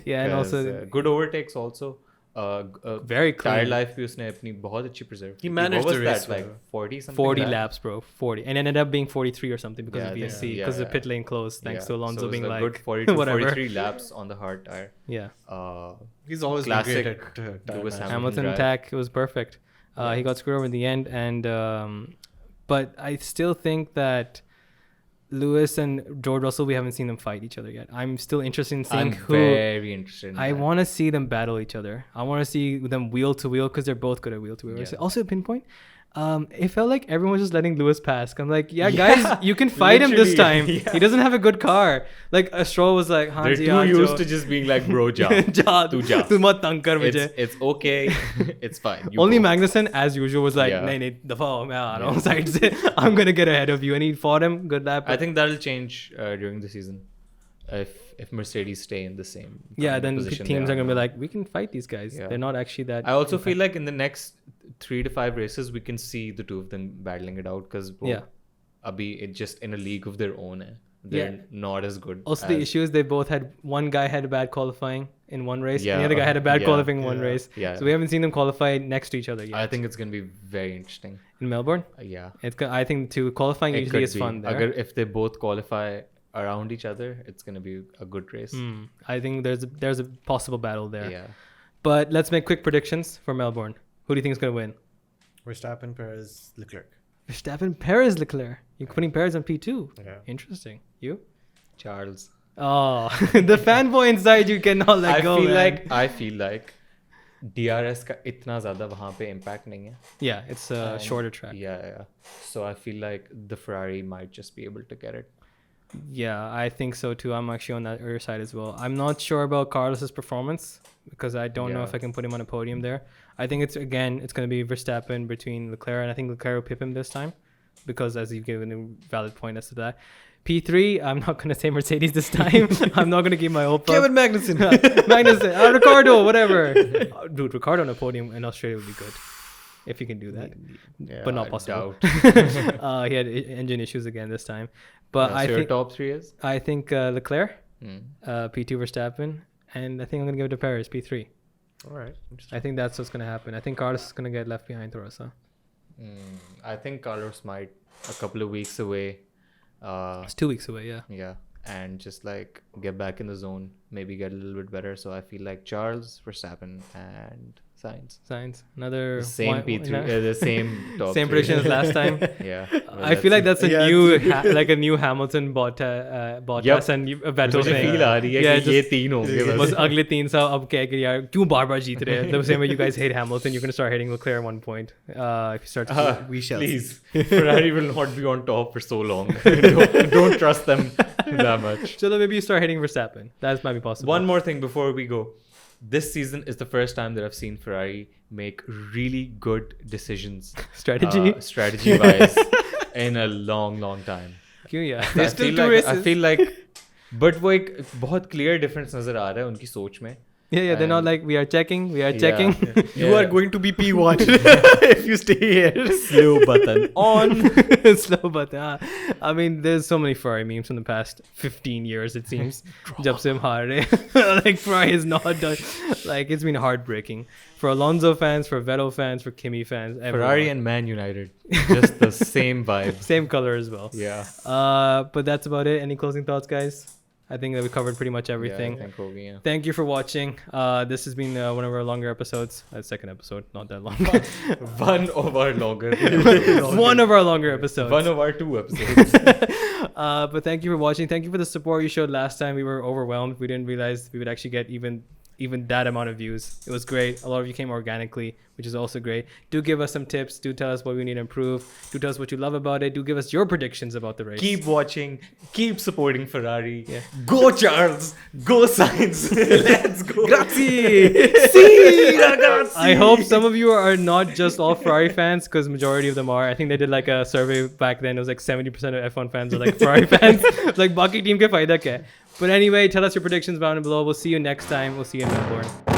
Speaker 1: Yeah, and also
Speaker 3: good overtakes also.
Speaker 1: very clean.
Speaker 3: Tire life भी उसने अपनी बहुत अच्छी preserve.
Speaker 2: He managed the race
Speaker 3: like 40 something.
Speaker 1: 40 laps, bro. 40, and ended up being 43 or something because of VSC, because the pit lane closed thanks to Alonso being like
Speaker 3: good 42,
Speaker 1: whatever.
Speaker 3: 43 laps on the hard tire.
Speaker 1: Yeah.
Speaker 2: He's always
Speaker 3: classic
Speaker 2: been great at
Speaker 3: Lewis
Speaker 1: Hamilton attack. It was perfect. He got screwed over in the end, and but I still think that Lewis and George Russell, we haven't seen them fight each other yet. I'm still interested in seeing who.
Speaker 3: I'm very interested in
Speaker 1: I want to see them battle each other. I want to see them wheel to wheel because they're both good at wheel to wheel. Yeah. Also, pinpoint. It felt like everyone was just letting Lewis pass. I'm like, guys, you can fight him this time. Yeah. He doesn't have a good car. Like Stroll was like,
Speaker 3: they're too used to just being like, bro, ja. It's okay. It's fine.
Speaker 1: Only Magnussen, as usual, was like, nahin, I'm gonna get ahead of you, and he fought him. Good lap.
Speaker 3: I think that'll change during the season. If Mercedes stay in the same
Speaker 1: then teams are gonna be like, we can fight these guys. They're not actually that.
Speaker 3: I also feel like in the next 3 to 5 races we can see the two of them battling it out because abhi it's just in a league of their own. They're not as good.
Speaker 1: Also, the issue is they both had one guy had a bad qualifying in one race, and the other guy had a bad qualifying in one race. Yeah. So we haven't seen them qualify next to each other yet.
Speaker 3: I think it's gonna be very interesting
Speaker 1: in Melbourne. I think qualifying usually is fun there.
Speaker 3: If they both qualify around each other, it's going to be a good race.
Speaker 1: I think there's a possible battle there. Yeah. But let's make quick predictions for Melbourne. Who do you think is going to win?
Speaker 2: Verstappen, Perez, Leclerc.
Speaker 1: Verstappen, Perez, Leclerc. You're putting Perez on P2.
Speaker 2: Yeah.
Speaker 1: Interesting. You?
Speaker 3: Charles.
Speaker 1: Oh, the fanboy inside you cannot let go.
Speaker 3: I feel like DRS का इतना ज़्यादा वहाँ पे impact नहीं है.
Speaker 1: Yeah, it's a shorter track.
Speaker 3: Yeah. So I feel like the Ferrari might just be able to get it.
Speaker 1: Yeah, I think so too. I'm actually on that other side as well. I'm not sure about Carlos's performance because I don't know if I can put him on a podium there. I think it's going to be Verstappen between Leclerc, and I think Leclerc will pip him this time because, as you've given a valid point as to that. P3, I'm not going to say Mercedes this time. I'm not going to give my hope up.
Speaker 2: Kevin Magnussen.
Speaker 1: Ricardo, whatever. Dude, Ricardo on a podium in Australia would be good. if he can do that.
Speaker 3: Yeah,
Speaker 1: but not
Speaker 3: I
Speaker 1: possible.
Speaker 3: doubt.
Speaker 1: He had engine issues again this time. But
Speaker 3: So
Speaker 1: I
Speaker 3: your
Speaker 1: think
Speaker 3: top 3 is?
Speaker 1: I think Leclerc,
Speaker 3: Hmm.
Speaker 1: P2 Verstappen, and I think I'm gonna give it to Perez, P3.
Speaker 2: All right.
Speaker 1: I think that's what's gonna happen. I think Carlos is gonna get left behind Rosa.
Speaker 3: I think Carlos might a couple of weeks away.
Speaker 1: It's 2 weeks away, yeah.
Speaker 3: Yeah, and just like get back in the zone, maybe get a little bit better. So I feel like Charles, Verstappen, and Sainz.
Speaker 1: Another
Speaker 3: The same P3, the same top
Speaker 1: same
Speaker 3: 3.
Speaker 1: prediction as last time.
Speaker 3: Yeah,
Speaker 1: I feel like that's a
Speaker 2: yeah,
Speaker 1: new like a new Hamilton Bottas
Speaker 3: Yep.
Speaker 1: and Vettel
Speaker 3: मुझे
Speaker 1: thing.
Speaker 3: feel आ रही है
Speaker 1: Yeah,
Speaker 3: कि ये
Speaker 1: just-
Speaker 3: 3 होंगे
Speaker 1: बस
Speaker 3: बस.
Speaker 1: अगले 3 साल अब कह के यार क्यों बार-बार जीत रहे हैं. The same way you guys hate Hamilton, you're gonna start hating Leclerc at one point. If you start
Speaker 2: We shall
Speaker 3: Please, Ferrari will not be on top for so long. don't trust them that much.
Speaker 1: so then maybe you start hating Verstappen. That might be possible.
Speaker 3: One more thing before we go. This season is the first time that I've seen Ferrari make really good decisions strategy wise in a long time.
Speaker 1: क्यों यार?
Speaker 3: I
Speaker 1: There's still
Speaker 3: feel
Speaker 1: 2
Speaker 3: like,
Speaker 1: races.
Speaker 3: I feel like but वो एक बहुत clear difference नजर आ रहा है उनकी सोच में.
Speaker 1: Yeah, they're not
Speaker 3: And-
Speaker 1: like we are checking.
Speaker 2: You are going to be P1 if you stay here.
Speaker 3: Slow button on.
Speaker 1: Slow, but I mean, there's so many Ferrari memes from the past 15 years. It seems. जब से हम हार रहे like Ferrari is not done. Like it's been heartbreaking for Alonso fans, for Vettel fans, for Kimi fans. Everyone.
Speaker 3: Ferrari and Man United, just the same vibe.
Speaker 1: Same color as well.
Speaker 3: Yeah.
Speaker 1: But that's about it. Any closing thoughts, guys? I think that we covered pretty much everything.
Speaker 3: Yeah, I think हो गई हैं.
Speaker 1: Thank you for watching. This has been one of our longer episodes. Second episode, not that long.
Speaker 3: One of our longer.
Speaker 1: One of our longer episodes.
Speaker 3: One of our 2 episodes.
Speaker 1: But thank you for watching. Thank you for the support you showed last time. We were overwhelmed. We didn't realize we would actually get even that amount of views. It was great. A lot of you came organically, which is also great. Do give us some tips. Do tell us what we need to improve. Do tell us what you love about it. Do give us your predictions about the race.
Speaker 3: Keep watching. Keep supporting Ferrari.
Speaker 1: Yeah.
Speaker 3: Go Charles. Go Sainz. Let's go.
Speaker 1: Grazie.
Speaker 3: Sì, ragazzi.
Speaker 1: I hope some of you are not just all Ferrari fans, because majority of them are. I think they did like a survey back then. It was like 70% of F1 fans are like Ferrari fans. Like, baki team ke fayda kya hai? But anyway, tell us your predictions down below. We'll see you next time. We'll see you in Melbourne.